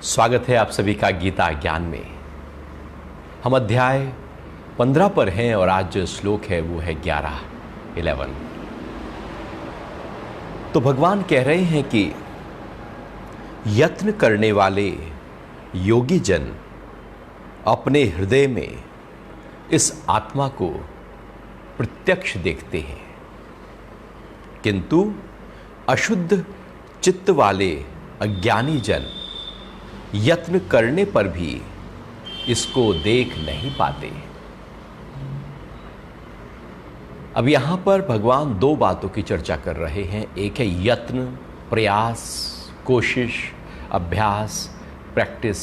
स्वागत है आप सभी का गीता ज्ञान में। हम अध्याय 15 पर हैं और आज जो श्लोक है वो है 11। तो भगवान कह रहे हैं कि यत्न करने वाले योगी जन अपने हृदय में इस आत्मा को प्रत्यक्ष देखते हैं, किंतु अशुद्ध चित्त वाले अज्ञानी जन यत्न करने पर भी इसको देख नहीं पाते। अब यहां पर भगवान दो बातों की चर्चा कर रहे हैं। एक है यत्न, प्रयास, कोशिश, अभ्यास, प्रैक्टिस,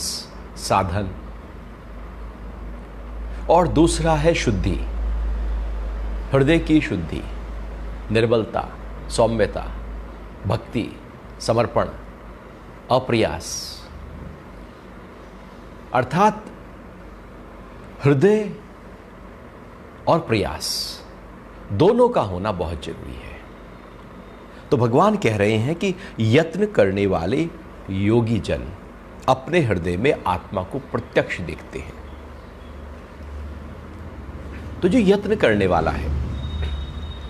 साधन, और दूसरा है शुद्धि, हृदय की शुद्धि, निर्मलता, सौम्यता, भक्ति, समर्पण, अप्रयास। अर्थात हृदय और प्रयास दोनों का होना बहुत जरूरी है। तो भगवान कह रहे हैं कि यत्न करने वाले योगी जन अपने हृदय में आत्मा को प्रत्यक्ष देखते हैं। तो जो यत्न करने वाला है,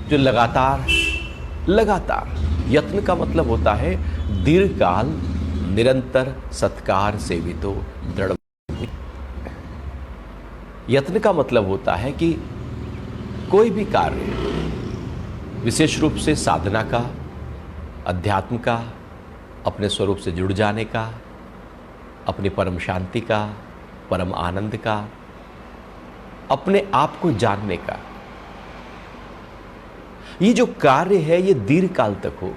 जो लगातार यत्न का मतलब होता है दीर्घकाल निरंतर सत्कार सेवितो दृढ़। यत्न का मतलब होता है कि कोई भी कार्य, विशेष रूप से साधना का, अध्यात्म का, अपने स्वरूप से जुड़ जाने का, अपनी परम शांति का, परम आनंद का, अपने आप को जानने का, ये जो कार्य है ये दीर्घ काल तक हो।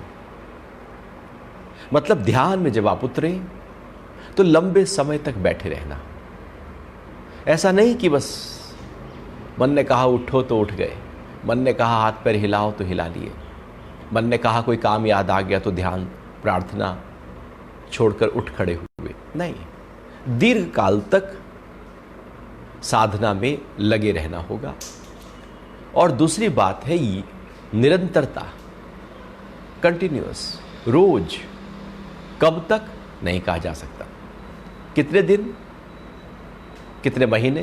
मतलब ध्यान में जब आप उतरे तो लंबे समय तक बैठे रहना। ऐसा नहीं कि बस मन ने कहा उठो तो उठ गए, मन ने कहा हाथ पैर हिलाओ तो हिला लिए, मन ने कहा कोई काम याद आ गया तो ध्यान प्रार्थना छोड़कर उठ खड़े हुए। नहीं, दीर्घ काल तक साधना में लगे रहना होगा। और दूसरी बात है ये निरंतरता, कंटिन्यूअस, रोज। कब तक नहीं कहा जा सकता, कितने दिन, कितने महीने,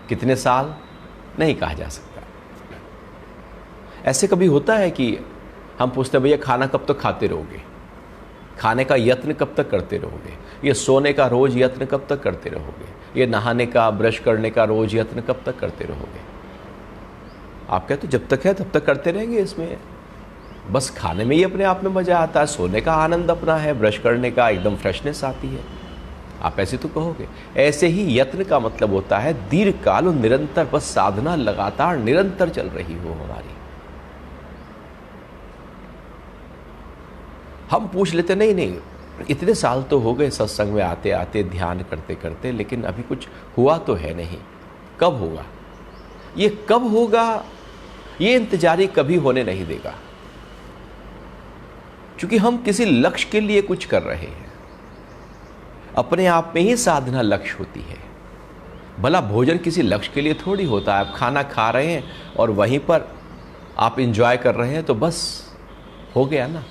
कितने साल नहीं कहा जा सकता। ऐसे कभी होता है कि हम पूछते हैं भैया खाना कब तक खाते रहोगे, खाने का यत्न कब तक करते रहोगे, ये सोने का रोज यत्न कब तक करते रहोगे, ये नहाने का, ब्रश करने का रोज यत्न कब तक करते रहोगे। आप कहते जब तक है तब तक करते रहेंगे। इसमें बस खाने में ही अपने आप में मजा आता है, सोने का आनंद अपना है, ब्रश करने का एकदम फ्रेशनेस आती है। आप ऐसे तो कहोगे। ऐसे ही यत्न का मतलब होता है दीर्घ काल और निरंतर, बस साधना लगातार निरंतर चल रही हो हमारी। हम पूछ लेते नहीं, इतने साल तो हो गए सत्संग में आते आते, ध्यान करते करते, लेकिन अभी कुछ हुआ तो है नहीं। कब होगा? ये कब होगा, ये इंतजारी कभी होने नहीं देगा, क्योंकि हम किसी लक्ष्य के लिए कुछ कर रहे हैं। अपने आप में ही साधना लक्ष्य होती है। भला भोजन किसी लक्ष्य के लिए थोड़ी होता है। आप खाना खा रहे हैं और वहीं पर आप एंजॉय कर रहे हैं तो बस हो गया ना।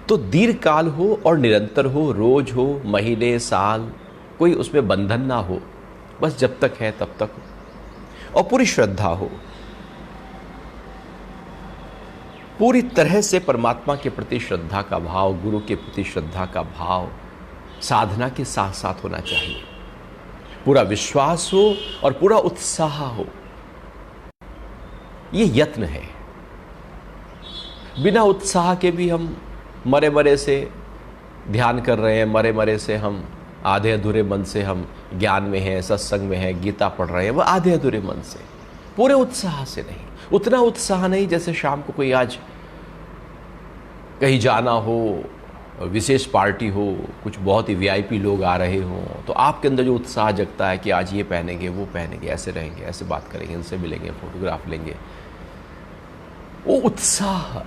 तो दीर्घ काल हो और निरंतर हो, रोज हो, महीने, साल, कोई उसमें बंधन ना हो, बस जब तक है तब तक हो। और पूरी श्रद्धा हो, पूरी तरह से परमात्मा के प्रति श्रद्धा का भाव, गुरु के प्रति श्रद्धा का भाव साधना के साथ साथ होना चाहिए। पूरा विश्वास हो और पूरा उत्साह हो। ये यत्न है। बिना उत्साह के भी हम मरे मरे से ध्यान कर रहे हैं, मरे मरे से हम आधे अधूरे मन से हम ज्ञान में हैं, सत्संग में हैं, गीता पढ़ रहे हैं, वो आधे अधूरे मन से, पूरे उत्साह से नहीं। उतना उत्साह नहीं जैसे शाम को कोई आज कहीं जाना हो, विशेष पार्टी हो, कुछ बहुत ही वीआईपी लोग आ रहे हों, तो आपके अंदर जो उत्साह जगता है कि आज ये पहनेंगे, वो पहनेंगे, ऐसे रहेंगे, ऐसे बात करेंगे, इनसे मिलेंगे, फोटोग्राफ लेंगे। वो उत्साह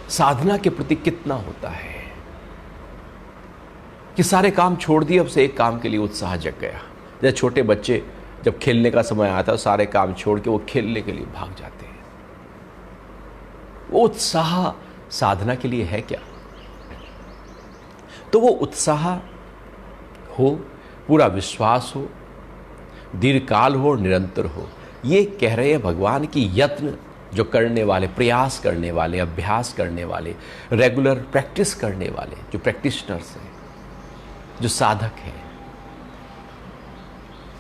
साधना के प्रति कितना होता है कि सारे काम छोड़ दिए, अब से एक काम के लिए उत्साह जग गया। जैसे छोटे बच्चे जब खेलने का समय आता है, सारे काम छोड़ के वो खेलने के लिए भाग जाते हैं। वो उत्साह साधना के लिए है क्या? तो वो उत्साह हो, पूरा विश्वास हो, दीर्घकाल हो और निरंतर हो। ये कह रहे हैं भगवान की यत्न जो करने वाले, प्रयास करने वाले, अभ्यास करने वाले, रेगुलर प्रैक्टिस करने वाले, जो प्रैक्टिशनर्स हैं, जो साधक हैं,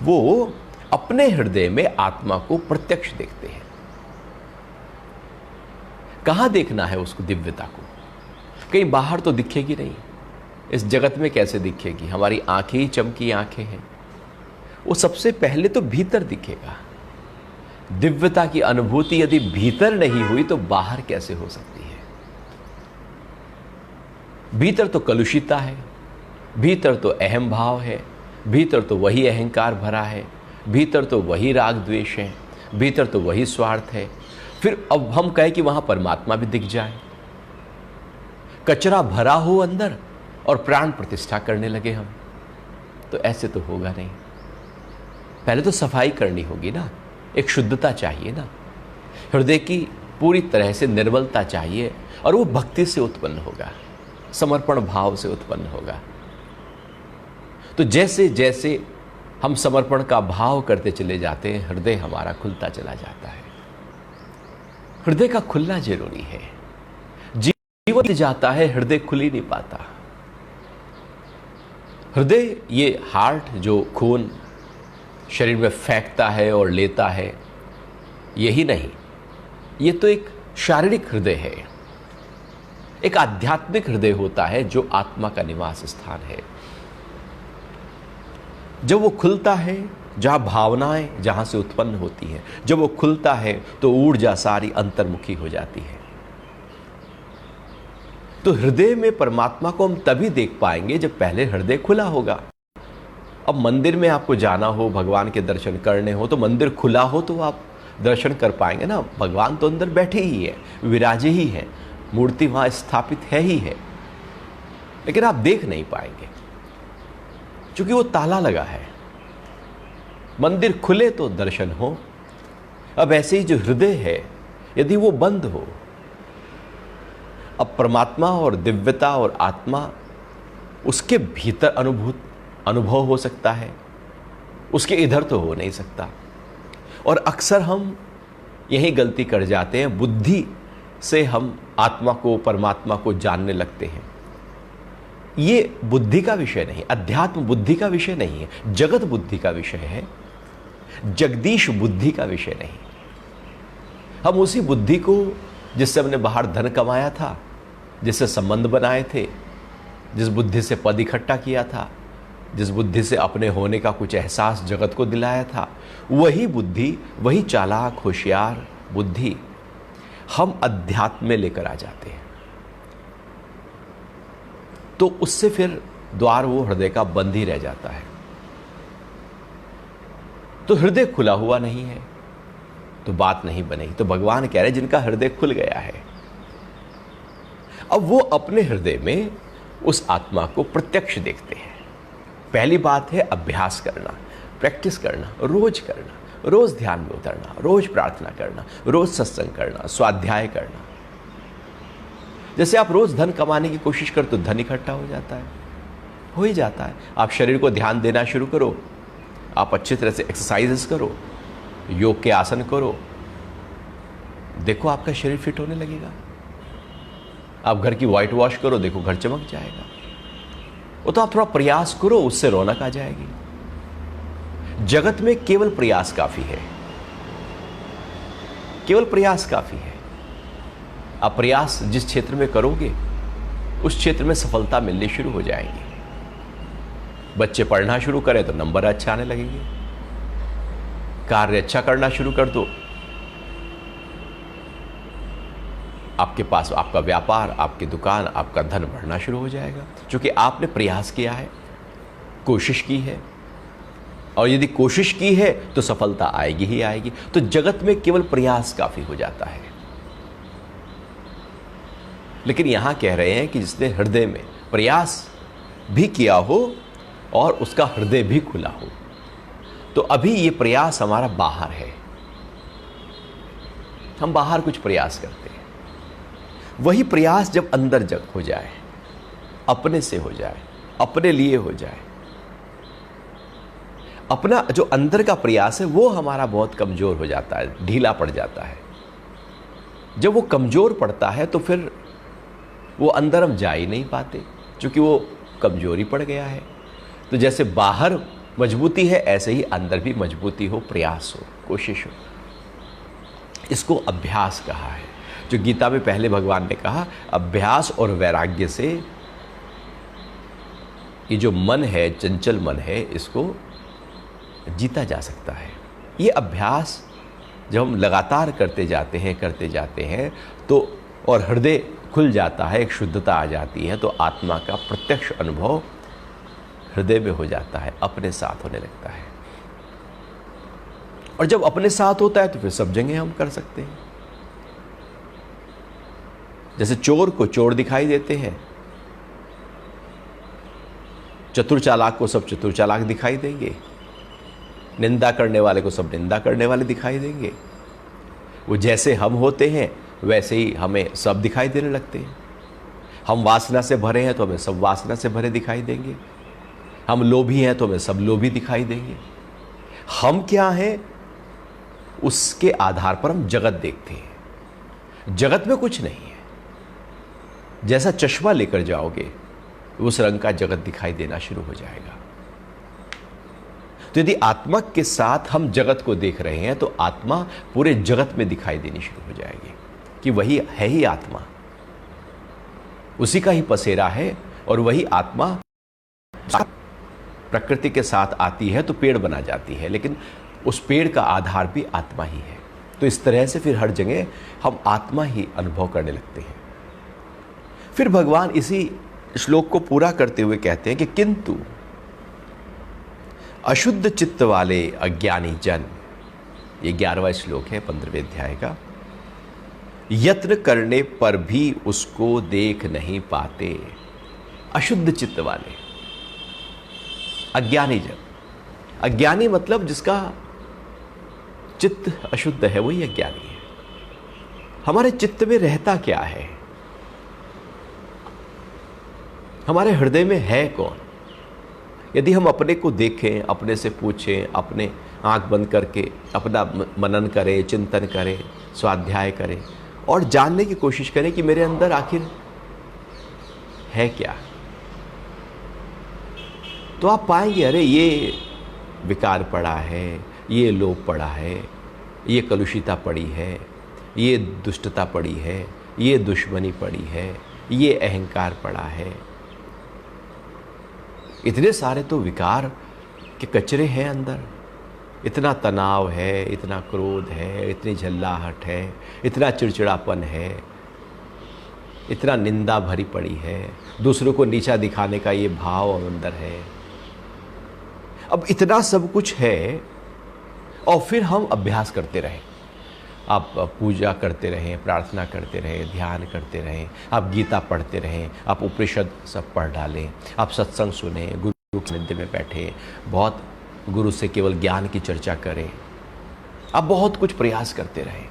वो अपने हृदय में आत्मा को प्रत्यक्ष देखते हैं। कहां देखना है उसको, दिव्यता को? कहीं बाहर तो दिखेगी नहीं, इस जगत में कैसे दिखेगी? हमारी आंखें ही चमकी आंखें हैं। वो सबसे पहले तो भीतर दिखेगा। दिव्यता की अनुभूति यदि भीतर नहीं हुई तो बाहर कैसे हो सकती है? भीतर तो कलुषिता है, भीतर तो अहम भाव है, भीतर तो वही अहंकार भरा है, भीतर तो वही राग द्वेष है, भीतर तो वही स्वार्थ है। फिर अब हम कहें कि वहां परमात्मा भी दिख जाए, कचरा भरा हो अंदर और प्राण प्रतिष्ठा करने लगे हम, तो ऐसे तो होगा नहीं। पहले तो सफाई करनी होगी ना, एक शुद्धता चाहिए ना, हृदय की पूरी तरह से निर्मलता चाहिए, और वो भक्ति से उत्पन्न होगा, समर्पण भाव से उत्पन्न होगा। तो जैसे जैसे हम समर्पण का भाव करते चले जाते हैं, हृदय हमारा खुलता चला जाता है। हृदय का खुलना जरूरी है। जीवन जाता है, हृदय खुल ही नहीं पाता। हृदय, ये हार्ट जो खून शरीर में फेंकता है और लेता है, यही नहीं, ये तो एक शारीरिक हृदय है। एक आध्यात्मिक हृदय होता है जो आत्मा का निवास स्थान है। जब वो खुलता है, जहां भावनाएं जहां से उत्पन्न होती हैं, जब वो खुलता है तो ऊर्जा सारी अंतर्मुखी हो जाती है। तो हृदय में परमात्मा को हम तभी देख पाएंगे जब पहले हृदय खुला होगा। अब मंदिर में आपको जाना हो, भगवान के दर्शन करने हो, तो मंदिर खुला हो तो आप दर्शन कर पाएंगे ना। भगवान तो अंदर बैठे ही है, विराजे ही है, मूर्ति वहां स्थापित है ही है, लेकिन आप देख नहीं पाएंगे क्योंकि वो ताला लगा है। मंदिर खुले तो दर्शन हो। अब ऐसे ही जो हृदय है, यदि वो बंद हो, अब परमात्मा और दिव्यता और आत्मा उसके भीतर अनुभव हो सकता है, उसके इधर तो हो नहीं सकता। और अक्सर हम यही गलती कर जाते हैं, बुद्धि से हम आत्मा को, परमात्मा को जानने लगते हैं। ये बुद्धि का विषय नहीं, अध्यात्म बुद्धि का विषय नहीं है, जगत बुद्धि का विषय है, जगदीश बुद्धि का विषय नहीं। हम उसी बुद्धि को, जिससे हमने बाहर धन कमाया था, जिससे संबंध बनाए थे, जिस बुद्धि से पद इकट्ठा किया था, जिस बुद्धि से अपने होने का कुछ एहसास जगत को दिलाया था, वही बुद्धि, वही चालाक होशियार बुद्धि हम अध्यात्म में लेकर आ जाते हैं। तो उससे फिर द्वार वो हृदय का बंद ही रह जाता है। तो हृदय खुला हुआ नहीं है तो बात नहीं बनेगी। तो भगवान कह रहे जिनका हृदय खुल गया है, अब वो अपने हृदय में उस आत्मा को प्रत्यक्ष देखते हैं। पहली बात है अभ्यास करना, प्रैक्टिस करना, रोज ध्यान में उतरना, रोज प्रार्थना करना, रोज सत्संग करना, स्वाध्याय करना। जैसे आप रोज धन कमाने की कोशिश करते तो धन इकट्ठा हो जाता है, हो ही जाता है। आप शरीर को ध्यान देना शुरू करो, आप अच्छी तरह से एक्सरसाइजेस करो, योग के आसन करो, देखो आपका शरीर फिट होने लगेगा। आप घर की व्हाइट वॉश करो, देखो घर चमक जाएगा। वो तो आप थोड़ा प्रयास करो, उससे रौनक आ जाएगी। जगत में केवल प्रयास काफी है, केवल प्रयास काफी है। आप प्रयास जिस क्षेत्र में करोगे उस क्षेत्र में सफलता मिलनी शुरू हो जाएगी। बच्चे पढ़ना शुरू करें तो नंबर अच्छा आने लगेंगे, कार्य अच्छा करना शुरू कर दो, आपके पास आपका व्यापार, आपकी दुकान, आपका धन बढ़ना शुरू हो जाएगा, क्योंकि आपने प्रयास किया है, कोशिश की है। और यदि कोशिश की है तो सफलता आएगी ही आएगी। तो जगत में केवल प्रयास काफी हो जाता है। लेकिन यहां कह रहे हैं कि जिसने हृदय में प्रयास भी किया हो और उसका हृदय भी खुला हो, तो अभी ये प्रयास हमारा बाहर है, हम बाहर कुछ प्रयास करते हैं। वही प्रयास जब अंदर जग हो जाए, अपने से हो जाए, अपने लिए हो जाए, अपना जो अंदर का प्रयास है वो हमारा बहुत कमज़ोर हो जाता है, ढीला पड़ जाता है। जब वो कमज़ोर पड़ता है तो फिर वो अंदर हम जा ही नहीं पाते, क्योंकि वो कमज़ोरी पड़ गया है। तो जैसे बाहर मजबूती है, ऐसे ही अंदर भी मजबूती हो, प्रयास हो, कोशिश हो। इसको अभ्यास कहा है। जो गीता में पहले भगवान ने कहा, अभ्यास और वैराग्य से ये जो मन है, चंचल मन है, इसको जीता जा सकता है। ये अभ्यास जब हम लगातार करते जाते हैं तो और हृदय खुल जाता है, एक शुद्धता आ जाती है, तो आत्मा का प्रत्यक्ष अनुभव हृदय में हो जाता है, अपने साथ होने लगता है। और जब अपने साथ होता है तो फिर सब जगह हम कर सकते हैं। जैसे चोर को चोर दिखाई देते हैं, चतुर चालाक को सब चतुर चालाक दिखाई देंगे, निंदा करने वाले को सब निंदा करने वाले दिखाई देंगे। वो जैसे हम होते हैं वैसे ही हमें सब दिखाई देने लगते हैं। हम वासना से भरे हैं तो हमें सब वासना से भरे दिखाई देंगे। हम लोभी हैं तो हमें सब लोभी दिखाई देंगे। हम क्या हैं उसके आधार पर हम जगत देखते हैं। जगत में कुछ नहीं है। जैसा चश्मा लेकर जाओगे उस रंग का जगत दिखाई देना शुरू हो जाएगा। तो यदि आत्मा के साथ हम जगत को देख रहे हैं तो आत्मा पूरे जगत में दिखाई देनी शुरू हो जाएगी कि वही है ही आत्मा, उसी का ही पसेरा है। और वही आत्मा प्रकृति के साथ आती है तो पेड़ बना जाती है, लेकिन उस पेड़ का आधार भी आत्मा ही है। तो इस तरह से फिर हर जगह हम आत्मा ही अनुभव करने लगते हैं। फिर भगवान इसी श्लोक को पूरा करते हुए कहते हैं कि किंतु अशुद्ध चित्त वाले अज्ञानी जन, ये 11वां श्लोक है 15वें अध्याय का, यत्न करने पर भी उसको देख नहीं पाते। अशुद्ध चित्त वाले, अज्ञानी जन, अज्ञानी मतलब जिसका चित्त अशुद्ध है वही अज्ञानी है। हमारे चित्त में रहता क्या है, हमारे हृदय में है कौन? यदि हम अपने को देखें, अपने से पूछें, अपने आंख बंद करके अपना मनन करें, चिंतन करें, स्वाध्याय करें और जानने की कोशिश करें कि मेरे अंदर आखिर है क्या, तो आप पाएंगे अरे ये विकार पड़ा है, ये लोभ पड़ा है, ये कलुषिता पड़ी है, ये दुष्टता पड़ी है, ये दुश्मनी पड़ी है, ये अहंकार पड़ा है। इतने सारे तो विकार के कचरे हैं अंदर। इतना तनाव है, इतना क्रोध है, इतनी झल्लाहट है, इतना चिड़चिड़ापन है, इतना निंदा भरी पड़ी है, दूसरों को नीचा दिखाने का ये भाव अंदर है। अब इतना सब कुछ है और फिर हम अभ्यास करते रहें। आप पूजा करते रहें, प्रार्थना करते रहें, ध्यान करते रहें, आप गीता पढ़ते रहें, आप उपनिषद सब पढ़ डालें, आप सत्संग सुने, गुरु के नित्य में बैठे, बहुत गुरु से केवल ज्ञान की चर्चा करें, आप बहुत कुछ प्रयास करते रहें,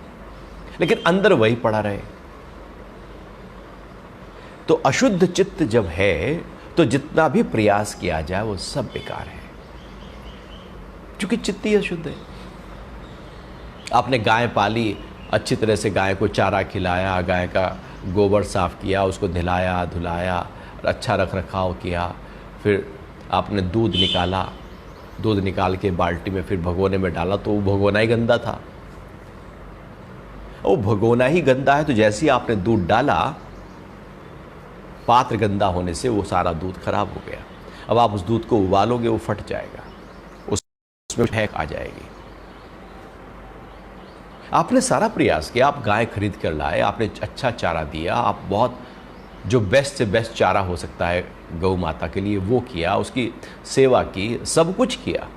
लेकिन अंदर वही पड़ा रहे। तो अशुद्ध चित्त जब है तो जितना भी प्रयास किया जाए वो सब बेकार है, क्योंकि चित्त ही अशुद्ध है। आपने गाय पाली, अच्छी तरह से गाय को चारा खिलाया, गाय का गोबर साफ किया, उसको नहलाया धुलाया, अच्छा रख रखाव किया, फिर आपने दूध निकाला, दूध निकाल के बाल्टी में फिर भगोने में डाला, तो वो भगोना ही गंदा था। वो भगोना ही गंदा है तो जैसे ही आपने दूध डाला, पात्र गंदा होने से वो सारा दूध खराब हो गया। अब आप उस दूध को उबालोगे वो फट जाएगा, उसमें फेंक आ जाएगी। आपने सारा प्रयास किया, आप गाय खरीद कर लाए, आपने अच्छा चारा दिया, आप बहुत जो बेस्ट से बेस्ट चारा हो सकता है गौ माता के लिए वो किया, उसकी सेवा की, सब कुछ किया,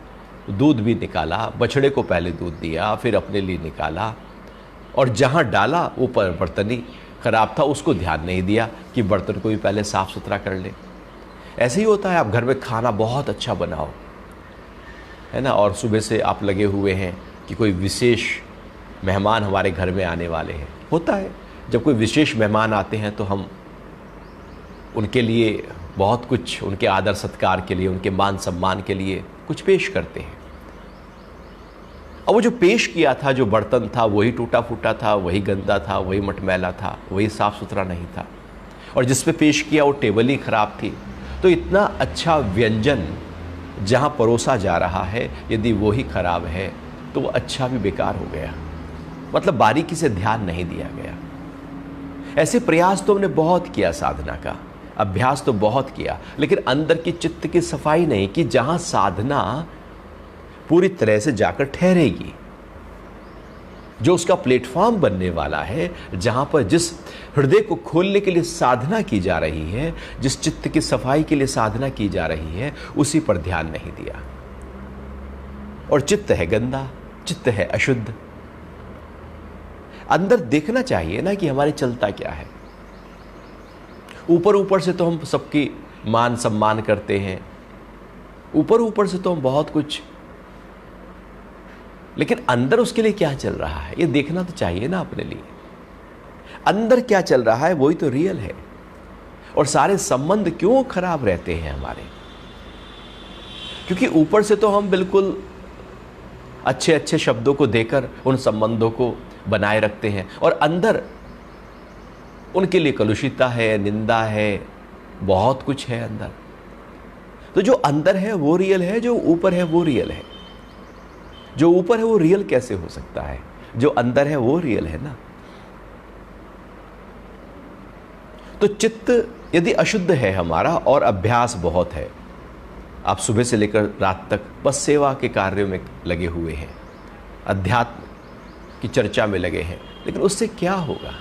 दूध भी निकाला, बछड़े को पहले दूध दिया, फिर अपने लिए निकाला, और जहाँ डाला वो बर्तन ही खराब था, उसको ध्यान नहीं दिया कि बर्तन को भी पहले साफ़ सुथरा कर ले। ऐसे ही होता है, आप घर में खाना बहुत अच्छा बनाओ, है ना, और सुबह से आप लगे हुए हैं कि कोई विशेष मेहमान हमारे घर में आने वाले हैं। होता है जब कोई विशेष मेहमान आते हैं तो हम उनके लिए बहुत कुछ, उनके आदर सत्कार के लिए, उनके मान सम्मान के लिए कुछ पेश करते हैं। अब वो जो पेश किया था, जो बर्तन था, वही टूटा फूटा था, वही गंदा था, वही मटमैला था, वही साफ सुथरा नहीं था। और जिस पे पेश किया वो टेबल ही खराब थी। तो इतना अच्छा व्यंजन जहाँ परोसा जा रहा है, यदि वो ही खराब है तो वो अच्छा भी बेकार हो गया। मतलब बारीकी से ध्यान नहीं दिया गया। ऐसे प्रयास तो हमने बहुत किया, साधना का अभ्यास तो बहुत किया, लेकिन अंदर की चित्त की सफाई नहीं की, जहां साधना पूरी तरह से जाकर ठहरेगी। जो उसका प्लेटफॉर्म बनने वाला है, जहां पर जिस हृदय को खोलने के लिए साधना की जा रही है, जिस चित्त की सफाई के लिए साधना की जा रही है, उसी पर ध्यान नहीं दिया। और चित्त है गंदा, चित्त है अशुद्ध। अंदर देखना चाहिए ना कि हमारे चलता क्या है। ऊपर ऊपर से तो हम सबकी मान सम्मान करते हैं, ऊपर ऊपर से तो हम बहुत कुछ, लेकिन अंदर उसके लिए क्या चल रहा है ये देखना तो चाहिए ना अपने लिए। अंदर क्या चल रहा है वही तो रियल है। और सारे संबंध क्यों खराब रहते हैं हमारे? क्योंकि ऊपर से तो हम बिल्कुल अच्छे अच्छे शब्दों को देकर उन संबंधों को बनाए रखते हैं, और अंदर उनके लिए कलुषितता है, निंदा है, बहुत कुछ है अंदर। तो जो अंदर है वो रियल है, जो ऊपर है वो रियल है। जो ऊपर है वो रियल कैसे हो सकता है? जो अंदर है वो रियल है ना। तो चित्त यदि अशुद्ध है हमारा और अभ्यास बहुत है, आप सुबह से लेकर रात तक बस सेवा के कार्यों में लगे हुए हैं, अध्यात्म की चर्चा में लगे हैं, लेकिन उससे क्या होगा?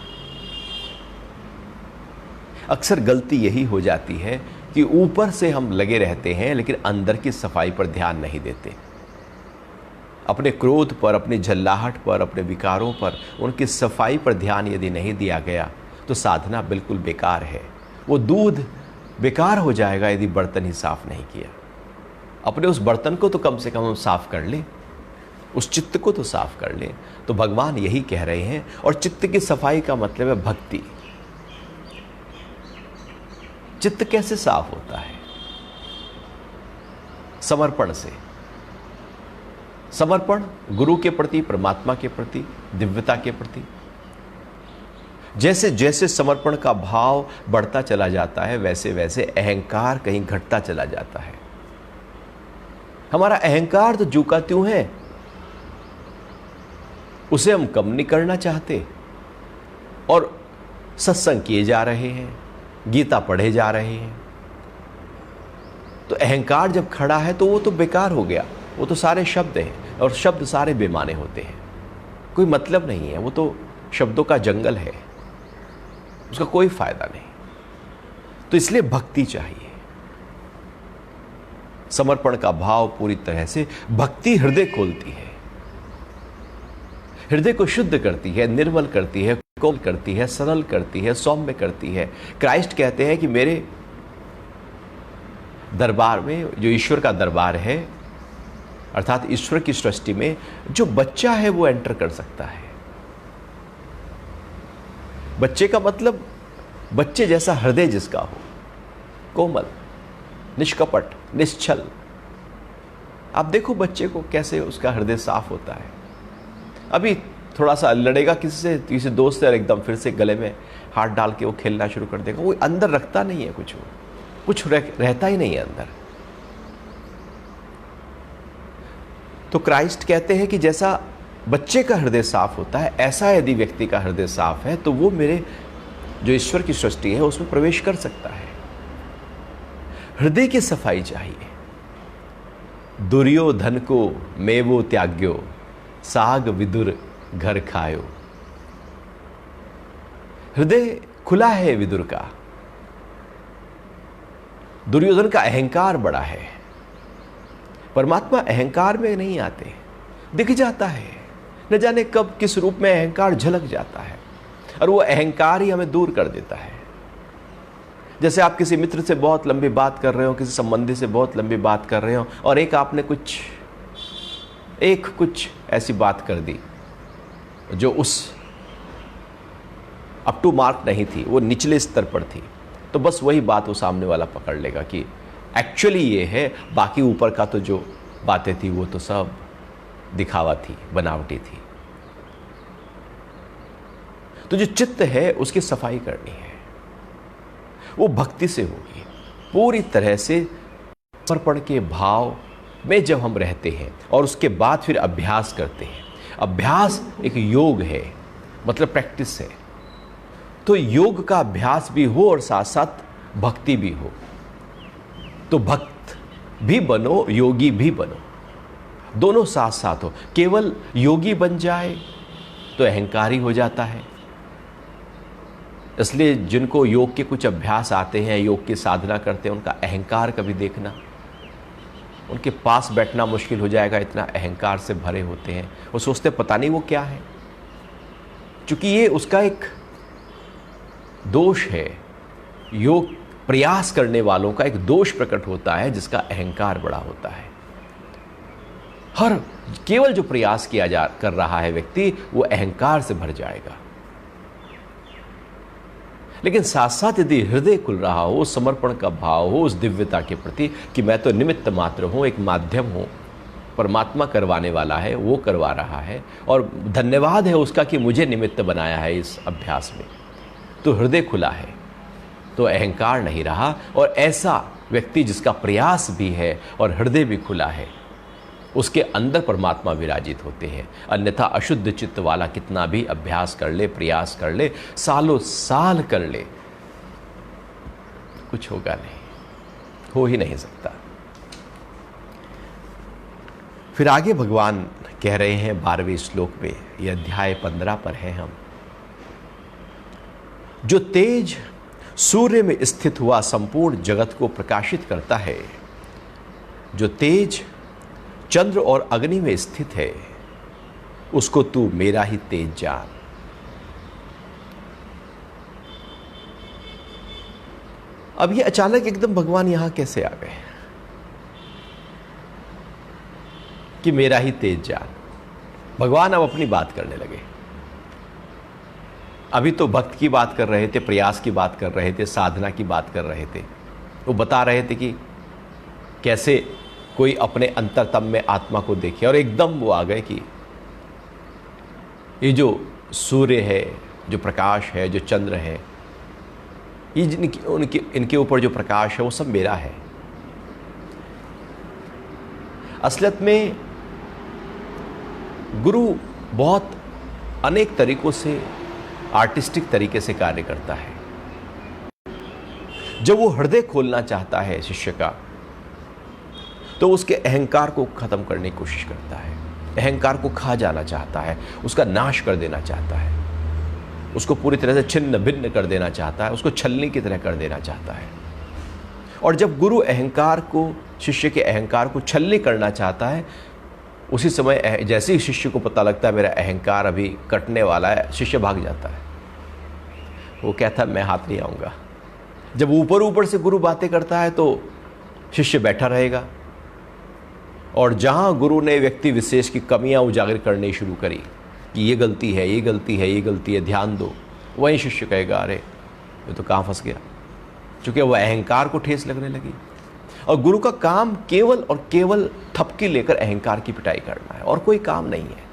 अक्सर गलती यही हो जाती है कि ऊपर से हम लगे रहते हैं, लेकिन अंदर की सफाई पर ध्यान नहीं देते। अपने क्रोध पर, अपनी झल्लाहट पर, अपने विकारों पर, उनकी सफाई पर ध्यान यदि नहीं दिया गया तो साधना बिल्कुल बेकार है। वो दूध बेकार हो जाएगा यदि बर्तन ही साफ नहीं किया। अपने उस बर्तन को तो कम से कम हम साफ कर लें, उस चित्त को तो साफ कर लें। तो भगवान यही कह रहे हैं। और चित्त की सफाई का मतलब है भक्ति। चित्त कैसे साफ होता है? समर्पण से। समर्पण गुरु के प्रति, परमात्मा के प्रति, दिव्यता के प्रति। जैसे जैसे समर्पण का भाव बढ़ता चला जाता है, वैसे वैसे अहंकार कहीं घटता चला जाता है। हमारा अहंकार तो जूका त्यों है, उसे हम कम नहीं करना चाहते, और सत्संग किए जा रहे हैं, गीता पढ़े जा रहे हैं। तो अहंकार जब खड़ा है तो वो तो बेकार हो गया। वो तो सारे शब्द हैं, और शब्द सारे बेमाने होते हैं, कोई मतलब नहीं है। वो तो शब्दों का जंगल है, उसका कोई फायदा नहीं। तो इसलिए भक्ति चाहिए। समर्पण का भाव पूरी तरह से, भक्ति हृदय खोलती है, हृदय को शुद्ध करती है, निर्मल करती है, कोमल करती है, सरल करती है, सौम्य करती है। क्राइस्ट कहते हैं कि मेरे दरबार में, जो ईश्वर का दरबार है, अर्थात ईश्वर की सृष्टि में जो बच्चा है वो एंटर कर सकता है। बच्चे का मतलब बच्चे जैसा हृदय जिसका हो, कोमल, निष्कपट, निश्चल। आप देखो बच्चे को कैसे उसका हृदय साफ होता है। अभी थोड़ा सा लड़ेगा किसी से, किसी दोस्त से, और एकदम फिर से गले में हाथ डाल के वो खेलना शुरू कर देगा। वो अंदर रखता नहीं है कुछ, कुछ रहता ही नहीं है अंदर। तो क्राइस्ट कहते हैं कि जैसा बच्चे का हृदय साफ होता है, ऐसा यदि व्यक्ति का हृदय साफ है तो वो मेरे जो ईश्वर की सृष्टि है उसमें प्रवेश कर सकता है। हृदय की सफाई चाहिए। दुर्योधन को मेवो त्याग्यो, साग विदुर घर खायो। हृदय खुला है विदुर का। दुर्योधन का अहंकार बड़ा है, परमात्मा अहंकार में नहीं आते, दिख जाता है। न जाने कब किस रूप में अहंकार झलक जाता है, और वो अहंकार ही हमें दूर कर देता है। जैसे आप किसी मित्र से बहुत लंबी बात कर रहे हो, किसी संबंधी से बहुत लंबी बात कर रहे हो, और एक आपने कुछ ऐसी बात कर दी जो उस अप टू मार्क नहीं थी, वो निचले स्तर पर थी। तो बस वही बात वो सामने वाला पकड़ लेगा कि एक्चुअली ये है, बाकी ऊपर का तो जो बातें थी वो तो सब दिखावा थी, बनावटी थी। तो जो चित्त है उसकी सफाई करनी है, वो भक्ति से होगी, पूरी तरह से समर्पण के भाव में जब हम रहते हैं और उसके बाद फिर अभ्यास करते हैं। अभ्यास एक योग है, मतलब प्रैक्टिस है। तो योग का अभ्यास भी हो और साथ साथ भक्ति भी हो। तो भक्त भी बनो, योगी भी बनो, दोनों साथ साथ हो। केवल योगी बन जाए तो अहंकारी हो जाता है। इसलिए जिनको योग के कुछ अभ्यास आते हैं, योग की साधना करते हैं, उनका अहंकार कभी देखना, उनके पास बैठना मुश्किल हो जाएगा, इतना अहंकार से भरे होते हैं। वो सोचते पता नहीं वो क्या है, क्योंकि ये उसका एक दोष है। योग प्रयास करने वालों का एक दोष प्रकट होता है, जिसका अहंकार बड़ा होता है। केवल जो प्रयास किया कर रहा है व्यक्ति, वो अहंकार से भर जाएगा। लेकिन साथ साथ यदि हृदय खुल रहा हो, समर्पण का भाव हो उस दिव्यता के प्रति कि मैं तो निमित्त मात्र हूं, एक माध्यम हूं, परमात्मा करवाने वाला है, वो करवा रहा है और धन्यवाद है उसका कि मुझे निमित्त बनाया है इस अभ्यास में, तो हृदय खुला है, तो अहंकार नहीं रहा। और ऐसा व्यक्ति जिसका प्रयास भी है और हृदय भी खुला है, उसके अंदर परमात्मा विराजित होते हैं। अन्यथा अशुद्ध चित्त वाला कितना भी अभ्यास कर ले, प्रयास कर ले, सालों साल कर ले, कुछ होगा नहीं, हो ही नहीं सकता। फिर आगे भगवान कह रहे हैं 12वें श्लोक में, यह अध्याय 15 पर है हम। जो तेज सूर्य में स्थित हुआ संपूर्ण जगत को प्रकाशित करता है, जो तेज चंद्र और अग्नि में स्थित है, उसको तू मेरा ही तेज जान। अब ये अचानक एकदम भगवान यहां कैसे आ गए कि मेरा ही तेज जान? भगवान अब अपनी बात करने लगे। अभी तो भक्त की बात कर रहे थे, प्रयास की बात कर रहे थे, साधना की बात कर रहे थे। वो बता रहे थे कि कैसे कोई अपने अंतरतम में आत्मा को देखे, और एकदम वो आ गए कि ये जो सूर्य है, जो प्रकाश है, जो चंद्र है, ये इनके ऊपर जो प्रकाश है वो सब मेरा है। असलियत में गुरु बहुत अनेक तरीकों से, आर्टिस्टिक तरीके से कार्य करता है। जब वो हृदय खोलना चाहता है शिष्य का, तो उसके अहंकार को खत्म करने की कोशिश करता है, अहंकार को खा जाना चाहता है, उसका नाश कर देना चाहता है, उसको पूरी तरह से छिन्न भिन्न कर देना चाहता है, उसको छलनी की तरह कर देना चाहता है। और जब गुरु अहंकार को, शिष्य के अहंकार को छलनी करना चाहता है, उसी समय जैसे ही शिष्य को पता लगता है मेरा अहंकार अभी कटने वाला है, शिष्य भाग जाता है। वो कहता है मैं हाथ नहीं आऊँगा। जब ऊपर ऊपर से गुरु बातें करता है तो शिष्य बैठा रहेगा, और जहाँ गुरु ने व्यक्ति विशेष की कमियाँ उजागर करनी शुरू करी कि ये गलती है, ये गलती है, ये गलती है, ध्यान दो, वहीं शिष्य कहेगा अरे ये तो कहाँ फंस गया, क्योंकि वह अहंकार को ठेस लगने लगी। और गुरु का काम केवल और केवल थपकी लेकर अहंकार की पिटाई करना है, और कोई काम नहीं है।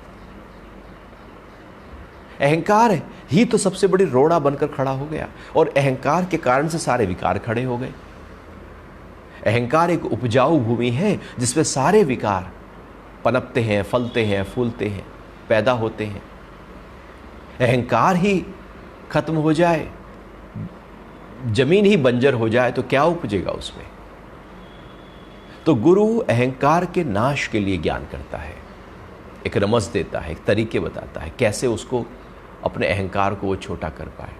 अहंकार ही तो सबसे बड़ी रोड़ा बनकर खड़ा हो गया, और अहंकार के कारण से सारे विकार खड़े हो गए। अहंकार एक उपजाऊ भूमि है जिसमें सारे विकार पनपते हैं, फलते हैं, फूलते हैं, पैदा होते हैं। अहंकार ही खत्म हो जाए, जमीन ही बंजर हो जाए, तो क्या उपजेगा उसमें? तो गुरु अहंकार के नाश के लिए ज्ञान करता है, एक रमज देता है, एक तरीके बताता है कैसे उसको, अपने अहंकार को वो छोटा कर पाए।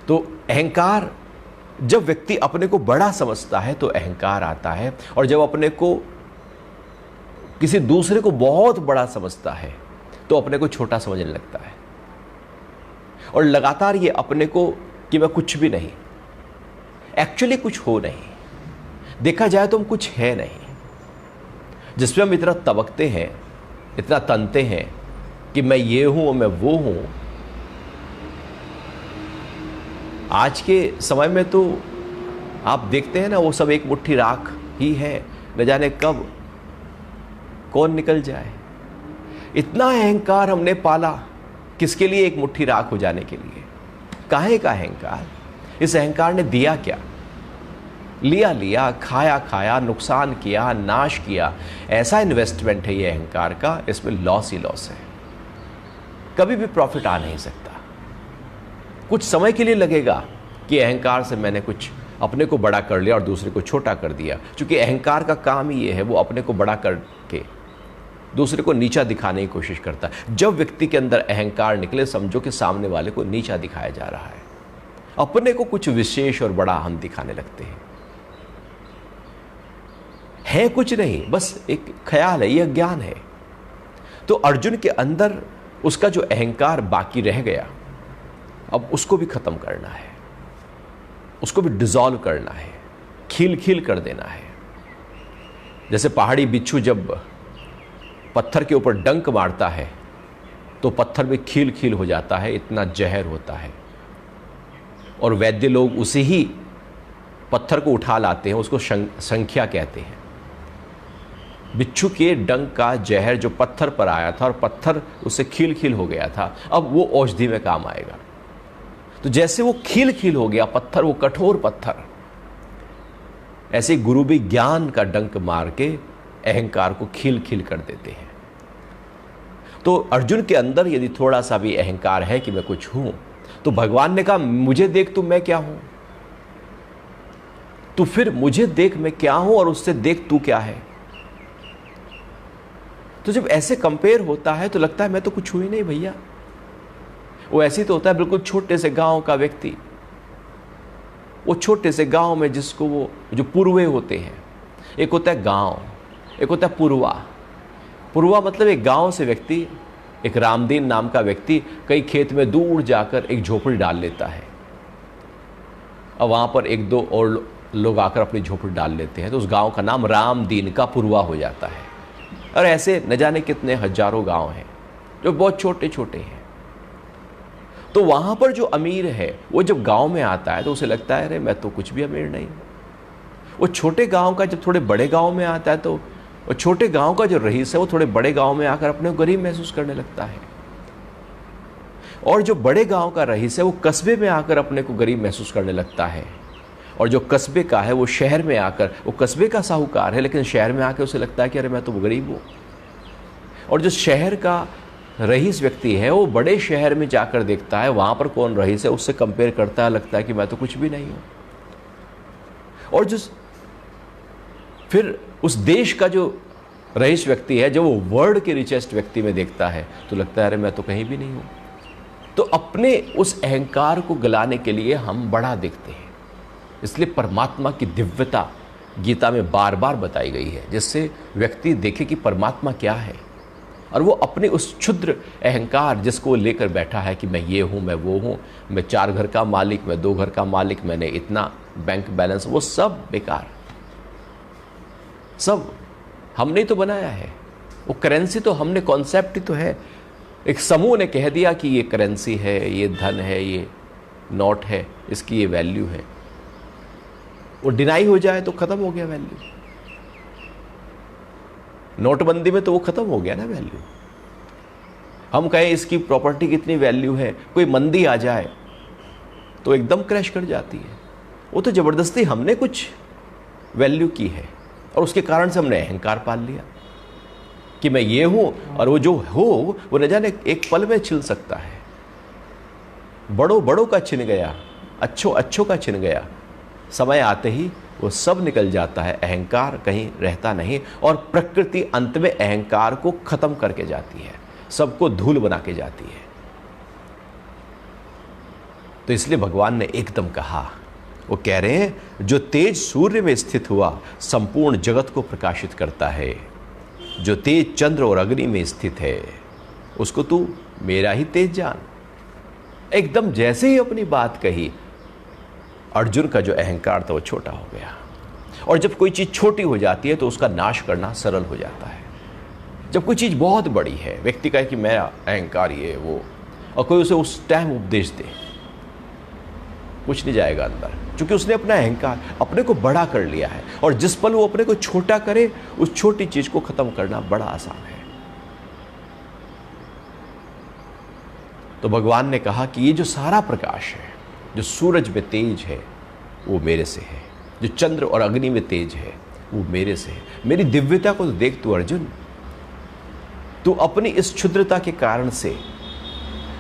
तो अहंकार, जब व्यक्ति अपने को बड़ा समझता है तो अहंकार आता है, और जब अपने को, किसी दूसरे को बहुत बड़ा समझता है तो अपने को छोटा समझने लगता है। और लगातार ये अपने को कि मैं कुछ भी नहीं, एक्चुअली कुछ हो नहीं, देखा जाए तो हम कुछ है नहीं, जिसमें हम इतना तबकते हैं, इतना तनते हैं कि मैं ये हूं और मैं वो हूं। आज के समय में तो आप देखते हैं ना, वो सब एक मुट्ठी राख ही है, न जाने कब कौन निकल जाए। इतना अहंकार हमने पाला किसके लिए? एक मुट्ठी राख हो जाने के लिए। काहे का अहंकार? इस अहंकार ने दिया क्या? लिया लिया, खाया खाया, नुकसान किया, नाश किया। ऐसा इन्वेस्टमेंट है ये अहंकार का, इसमें लॉस ही लॉस है, कभी भी प्रॉफिट आ नहीं सकता। कुछ समय के लिए लगेगा कि अहंकार से मैंने कुछ अपने को बड़ा कर लिया और दूसरे को छोटा कर दिया, क्योंकि अहंकार का काम ही ये है, वो अपने को बड़ा करके दूसरे को नीचा दिखाने की कोशिश करता है। जब व्यक्ति के अंदर अहंकार निकले, समझो कि सामने वाले को नीचा दिखाया जा रहा है, अपने को कुछ विशेष और बड़ा हम दिखाने लगते हैं। है कुछ नहीं, बस एक ख्याल है, यह ज्ञान है। तो अर्जुन के अंदर उसका जो अहंकार बाकी रह गया, अब उसको भी खत्म करना है, उसको भी डिसॉल्व करना है, खील खील कर देना है। जैसे पहाड़ी बिच्छू जब पत्थर के ऊपर डंक मारता है तो पत्थर में खील खील हो जाता है, इतना जहर होता है। और वैद्य लोग उसी ही पत्थर को उठा लाते हैं, उसको संख्या कहते हैं। बिच्छू के डंक का जहर जो पत्थर पर आया था और पत्थर उससे खील खील हो गया था, अब वो औषधि में काम आएगा। तो जैसे वो खील खील हो गया पत्थर, वो कठोर पत्थर, ऐसे गुरु भी ज्ञान का डंक मार के अहंकार को खील खील कर देते हैं। तो अर्जुन के अंदर यदि थोड़ा सा भी अहंकार है कि मैं कुछ हूं, तो भगवान ने कहा मुझे देख तू मैं क्या हूं, तो फिर मुझे देख मैं क्या हूं और उससे देख तू क्या है। तो जब ऐसे कंपेयर होता है तो लगता है मैं तो कुछ हूं ही नहीं भैया। वो ऐसे तो होता है बिल्कुल छोटे से गांव का व्यक्ति, वो छोटे से गांव में जिसको वो जो पूर्वे होते हैं, एक होता है गांव, एक होता है पूर्वा। पूर्वा मतलब एक गांव से व्यक्ति, एक रामदीन नाम का व्यक्ति कई खेत में दूर जाकर एक झोपड़ी डाल लेता है और वहां पर एक दो और लोग आकर अपनी झोपड़ी डाल लेते हैं, तो उस गांव का नाम रामदीन का पूर्वा हो जाता है। और ऐसे न जाने कितने हजारों गांव हैं जो बहुत छोटे छोटे हैं। तो वहां पर जो अमीर है वो जब गांव में आता है तो उसे लगता है अरे मैं तो कुछ भी अमीर नहीं। वो छोटे गांव का जब थोड़े बड़े गांव में आता है तो वो छोटे गांव का जो रईस है वो थोड़े बड़े गांव में आकर अपने को गरीब महसूस करने लगता है। और जो बड़े गांव का रईस है वो कस्बे में आकर अपने को गरीब महसूस करने लगता है। और जो कस्बे का है वो शहर में आकर, वो कस्बे का साहूकार है लेकिन शहर में आकर उसे लगता है कि अरे मैं तो गरीब हूँ। और जो शहर का रईस व्यक्ति है वो बड़े शहर में जाकर देखता है वहां पर कौन रईस है, उससे कंपेयर करता है, लगता है कि मैं तो कुछ भी नहीं हूं। और जो फिर उस देश का जो रईस व्यक्ति है, जब वो वर्ल्ड के रिचेस्ट व्यक्ति में देखता है तो लगता है अरे मैं तो कहीं भी नहीं हूं। तो अपने उस अहंकार को गलाने के लिए हम बड़ा देखते हैं। इसलिए परमात्मा की दिव्यता गीता में बार बार बताई गई है, जिससे व्यक्ति देखे कि परमात्मा क्या है। और वो अपने उस क्षुद्र अहंकार जिसको लेकर बैठा है कि मैं ये हूँ, मैं वो हूँ, मैं 4 घर का मालिक, मैं 2 घर का मालिक, मैंने इतना बैंक बैलेंस, वो सब बेकार, सब हमने तो बनाया है। वो करेंसी तो हमने, कॉन्सेप्ट ही तो है। एक समूह ने कह दिया कि ये करेंसी है, ये धन है, ये नोट है, इसकी ये वैल्यू है। वो डिनाई हो जाए तो खत्म हो गया वैल्यू। नोटबंदी में तो वो खत्म हो गया ना वैल्यू। हम कहें इसकी प्रॉपर्टी कितनी वैल्यू है, कोई मंदी आ जाए तो एकदम क्रैश कर जाती है। वो तो जबरदस्ती हमने कुछ वैल्यू की है और उसके कारण से हमने अहंकार पाल लिया कि मैं ये हूं, और वो जो हो वो न जाने एक पल में छिल सकता है। बड़ों बड़ों का छिन गया, अच्छों अच्छों का छिन गया, समय आते ही वो सब निकल जाता है, अहंकार कहीं रहता नहीं। और प्रकृति अंत में अहंकार को खत्म करके जाती है, सबको धूल बना के जाती है। तो इसलिए भगवान ने एकदम कहा, वो कह रहे हैं जो तेज सूर्य में स्थित हुआ संपूर्ण जगत को प्रकाशित करता है, जो तेज चंद्र और अग्नि में स्थित है उसको तू मेरा ही तेज जान। एकदम जैसे ही अपनी बात कही, अर्जुन का जो अहंकार था वो छोटा हो गया। और जब कोई चीज़ छोटी हो जाती है तो उसका नाश करना सरल हो जाता है। जब कोई चीज़ बहुत बड़ी है, व्यक्ति कहे कि मेरा अहंकार ये वो, और कोई उसे उस टाइम उपदेश दे कुछ नहीं जाएगा अंदर, क्योंकि उसने अपना अहंकार, अपने को बड़ा कर लिया है। और जिस पल वो अपने को छोटा करे, उस छोटी चीज को खत्म करना बड़ा आसान है। तो भगवान ने कहा कि ये जो सारा प्रकाश है, जो सूरज में तेज है वो मेरे से है, जो चंद्र और अग्नि में तेज है वो मेरे से है। मेरी दिव्यता को तो देख तू अर्जुन, तू अपनी इस क्षुद्रता के कारण से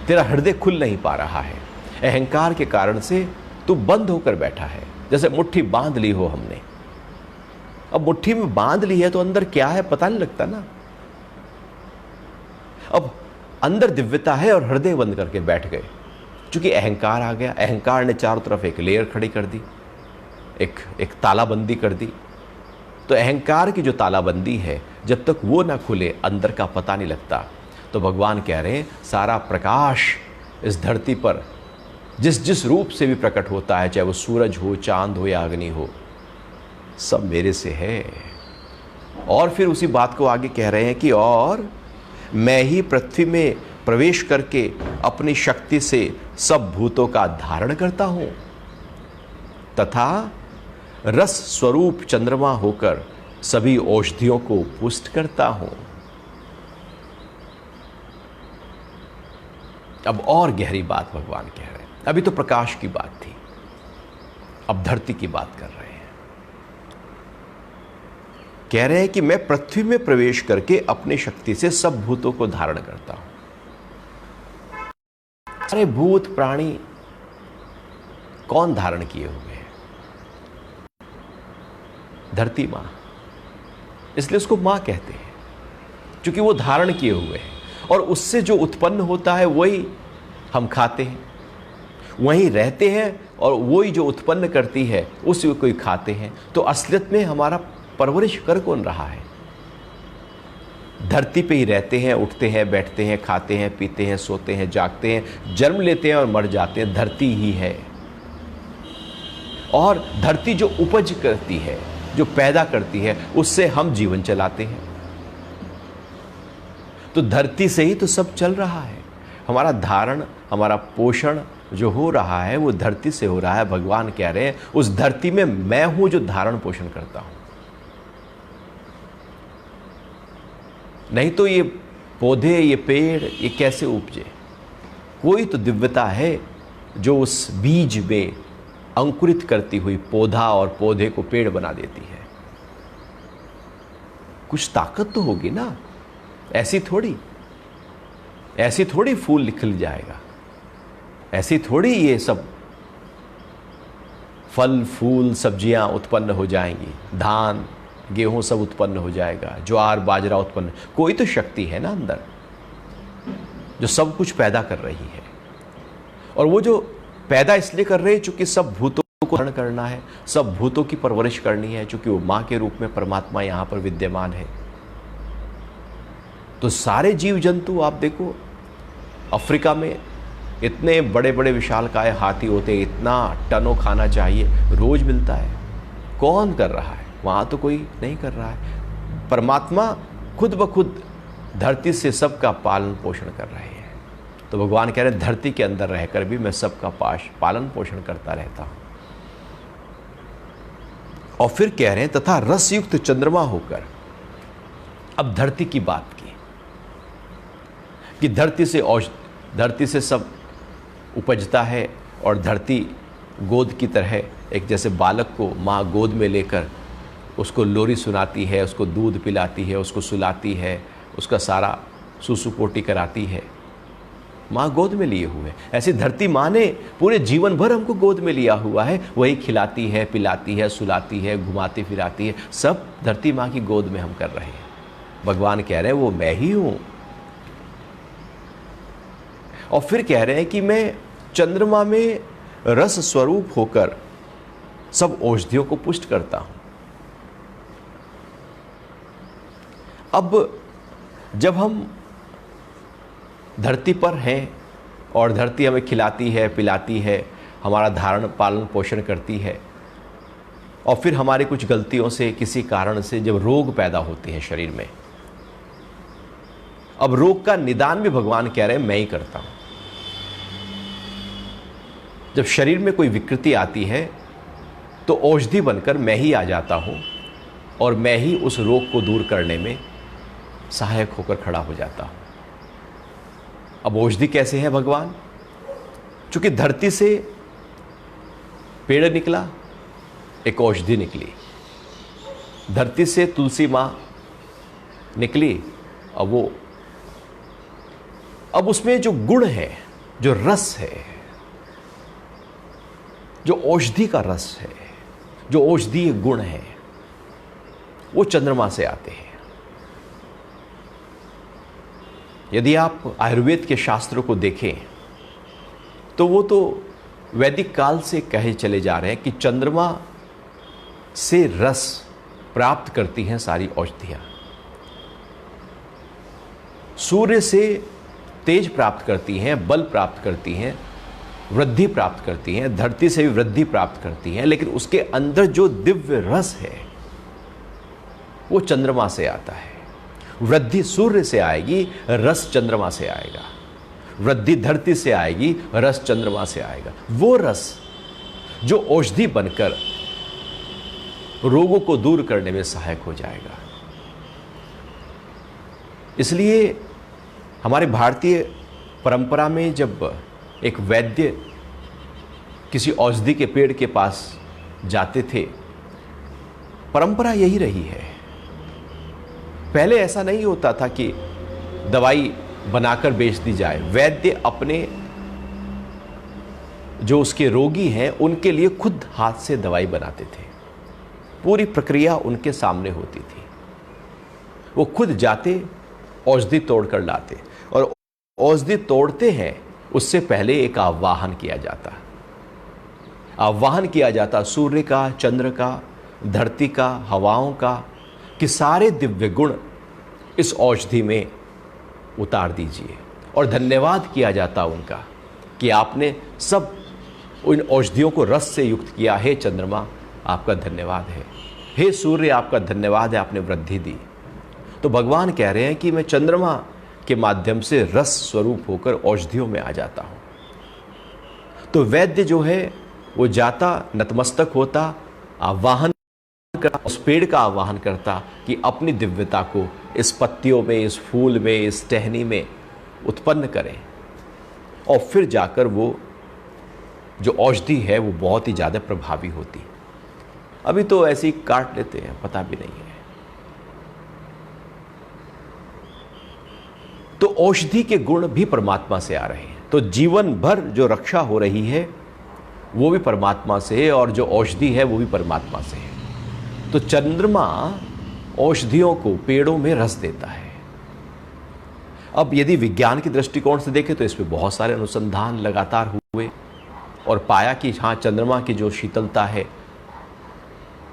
तेरा हृदय खुल नहीं पा रहा है, अहंकार के कारण से तू बंद होकर बैठा है। जैसे मुट्ठी बांध ली हो हमने, अब मुट्ठी में बांध ली है तो अंदर क्या है पता नहीं लगता ना। अब अंदर दिव्यता है और हृदय बंद करके बैठ गए, क्योंकि अहंकार आ गया। अहंकार ने चारों तरफ एक लेयर खड़ी कर दी, एक तालाबंदी कर दी। तो अहंकार की जो तालाबंदी है, जब तक वो ना खुले अंदर का पता नहीं लगता। तो भगवान कह रहे हैं सारा प्रकाश इस धरती पर जिस जिस रूप से भी प्रकट होता है, चाहे वो सूरज हो, चांद हो या अग्नि हो, सब मेरे से है। और फिर उसी बात को आगे कह रहे हैं कि और मैं ही पृथ्वी में प्रवेश करके अपनी शक्ति से सब भूतों का धारण करता हूं, तथा रस स्वरूप चंद्रमा होकर सभी औषधियों को पुष्ट करता हूं। अब और गहरी बात भगवान कह रहे हैं। अभी तो प्रकाश की बात थी, अब धरती की बात कर रहे हैं। कह रहे हैं कि मैं पृथ्वी में प्रवेश करके अपनी शक्ति से सब भूतों को धारण करता हूं। सारे भूत प्राणी कौन धारण किए हुए हैं? धरती मां, इसलिए उसको मां कहते हैं, क्योंकि वो धारण किए हुए हैं। और उससे जो उत्पन्न होता है वही हम खाते हैं, वहीं रहते हैं, और वही जो उत्पन्न करती है उसी को खाते हैं। तो असलियत में हमारा परवरिश कर कौन रहा है? धरती पे ही रहते हैं, उठते हैं, बैठते हैं, खाते हैं, पीते हैं, सोते हैं, जागते हैं, जन्म लेते हैं और मर जाते हैं। धरती ही है। और धरती जो उपज करती है, जो पैदा करती है, उससे हम जीवन चलाते हैं। तो धरती से ही तो सब चल रहा है। हमारा धारण, हमारा पोषण जो हो रहा है वो धरती से हो रहा है। भगवान कह रहे हैं उस धरती में मैं हूं जो धारण पोषण करता हूं। नहीं तो ये पौधे, ये पेड़, ये कैसे उपजे? कोई तो दिव्यता है जो उस बीज में अंकुरित करती हुई पौधा और पौधे को पेड़ बना देती है। कुछ ताकत तो होगी ना। ऐसी थोड़ी फूल निकल जाएगा, ऐसी थोड़ी ये सब फल फूल सब्जियां उत्पन्न हो जाएंगी, धान गेहूं सब उत्पन्न हो जाएगा, ज्वार बाजरा उत्पन्न। कोई तो शक्ति है ना अंदर जो सब कुछ पैदा कर रही है। और वो जो पैदा इसलिए कर रही है चूंकि सब भूतों को धारण करना है, सब भूतों की परवरिश करनी है, चूंकि वो मां के रूप में परमात्मा यहां पर विद्यमान है। तो सारे जीव जंतु आप देखो, अफ्रीका में इतने बड़े बड़े विशालकाय हाथी होते हैं, इतना टनों खाना चाहिए, रोज मिलता है। कौन कर रहा है? वहां तो कोई नहीं कर रहा है। परमात्मा खुद ब खुद धरती से सबका पालन पोषण कर रहे हैं। तो भगवान कह रहे हैं धरती के अंदर रहकर भी मैं सबका पालन पोषण करता रहता हूं। और फिर कह रहे हैं तथा रसयुक्त चंद्रमा होकर, अब धरती की बात की कि धरती से सब उपजता है। और धरती गोद की तरह एक जैसे बालक को माँ गोद में लेकर उसको लोरी सुनाती है, उसको दूध पिलाती है, उसको सुलाती है, उसका सारा सुसुपोटी कराती है, माँ गोद में लिए हुए। ऐसी धरती माँ ने पूरे जीवन भर हमको गोद में लिया हुआ है। वही खिलाती है, पिलाती है, सुलाती है, घुमाती फिराती है, सब धरती माँ की गोद में हम कर रहे हैं। भगवान कह रहे हैं वो मैं ही हूं। और फिर कह रहे हैं कि मैं चंद्रमा में रस स्वरूप होकर सब औषधियों को पुष्ट करता हूं। अब जब हम धरती पर हैं और धरती हमें खिलाती है, पिलाती है, हमारा धारण पालन पोषण करती है, और फिर हमारी कुछ गलतियों से, किसी कारण से जब रोग पैदा होते हैं शरीर में, अब रोग का निदान भी भगवान कह रहे हैं मैं ही करता हूं। जब शरीर में कोई विकृति आती है तो औषधि बनकर मैं ही आ जाता हूँ और मैं ही उस रोग को दूर करने में सहायक होकर खड़ा हो जाता हूँ। अब औषधि कैसे है भगवान? चूंकि धरती से पेड़ निकला, एक औषधि निकली। धरती से तुलसी माँ निकली, अब उसमें जो गुण है, जो रस है, जो औषधि का रस है, जो औषधीय गुण है, वो चंद्रमा से आते हैं। यदि आप आयुर्वेद के शास्त्रों को देखें तो वो तो वैदिक काल से कहे चले जा रहे हैं कि चंद्रमा से रस प्राप्त करती हैं सारी औषधियां। सूर्य से तेज प्राप्त करती हैं, बल प्राप्त करती हैं, वृद्धि प्राप्त करती हैं, धरती से भी वृद्धि प्राप्त करती हैं, लेकिन उसके अंदर जो दिव्य रस है वो चंद्रमा से आता है। वृद्धि सूर्य से आएगी, रस चंद्रमा से आएगा। वृद्धि धरती से आएगी, रस चंद्रमा से आएगा। वो रस जो औषधि बनकर रोगों को दूर करने में सहायक हो जाएगा। इसलिए हमारे भारतीय परंपरा में जब एक वैद्य किसी औषधि के पेड़ के पास जाते थे, परंपरा यही रही है। पहले ऐसा नहीं होता था कि दवाई बनाकर बेच दी जाए। वैद्य अपने जो उसके रोगी हैं उनके लिए खुद हाथ से दवाई बनाते थे। पूरी प्रक्रिया उनके सामने होती थी। वो खुद जाते, औषधि तोड़कर लाते, और औषधि तोड़ते हैं उससे पहले एक आवाहन किया जाता। आवाहन किया जाता सूर्य का, चंद्र का, धरती का, हवाओं का, कि सारे दिव्य गुण इस औषधि में उतार दीजिए। और धन्यवाद किया जाता उनका कि आपने सब उन औषधियों को रस से युक्त किया। हे चंद्रमा, आपका धन्यवाद है। हे सूर्य, आपका धन्यवाद है, आपने वृद्धि दी। तो भगवान कह रहे हैं कि मैं चंद्रमा के माध्यम से रस स्वरूप होकर औषधियों में आ जाता हूं। तो वैद्य जो है वो जाता, नतमस्तक होता, आवाहन करता, उस पेड़ का आवाहन करता कि अपनी दिव्यता को इस पत्तियों में, इस फूल में, इस टहनी में उत्पन्न करें, और फिर जाकर वो जो औषधि है वो बहुत ही ज़्यादा प्रभावी होती। अभी तो ऐसे ही काट लेते हैं, पता भी नहीं है। तो औषधि के गुण भी परमात्मा से आ रहे हैं। तो जीवन भर जो रक्षा हो रही है वो भी परमात्मा से है, और जो औषधि है वो भी परमात्मा से है। तो चंद्रमा औषधियों को, पेड़ों में रस देता है। अब यदि विज्ञान के दृष्टिकोण से देखें तो इस पे बहुत सारे अनुसंधान लगातार हुए और पाया कि हाँ, चंद्रमा की जो शीतलता है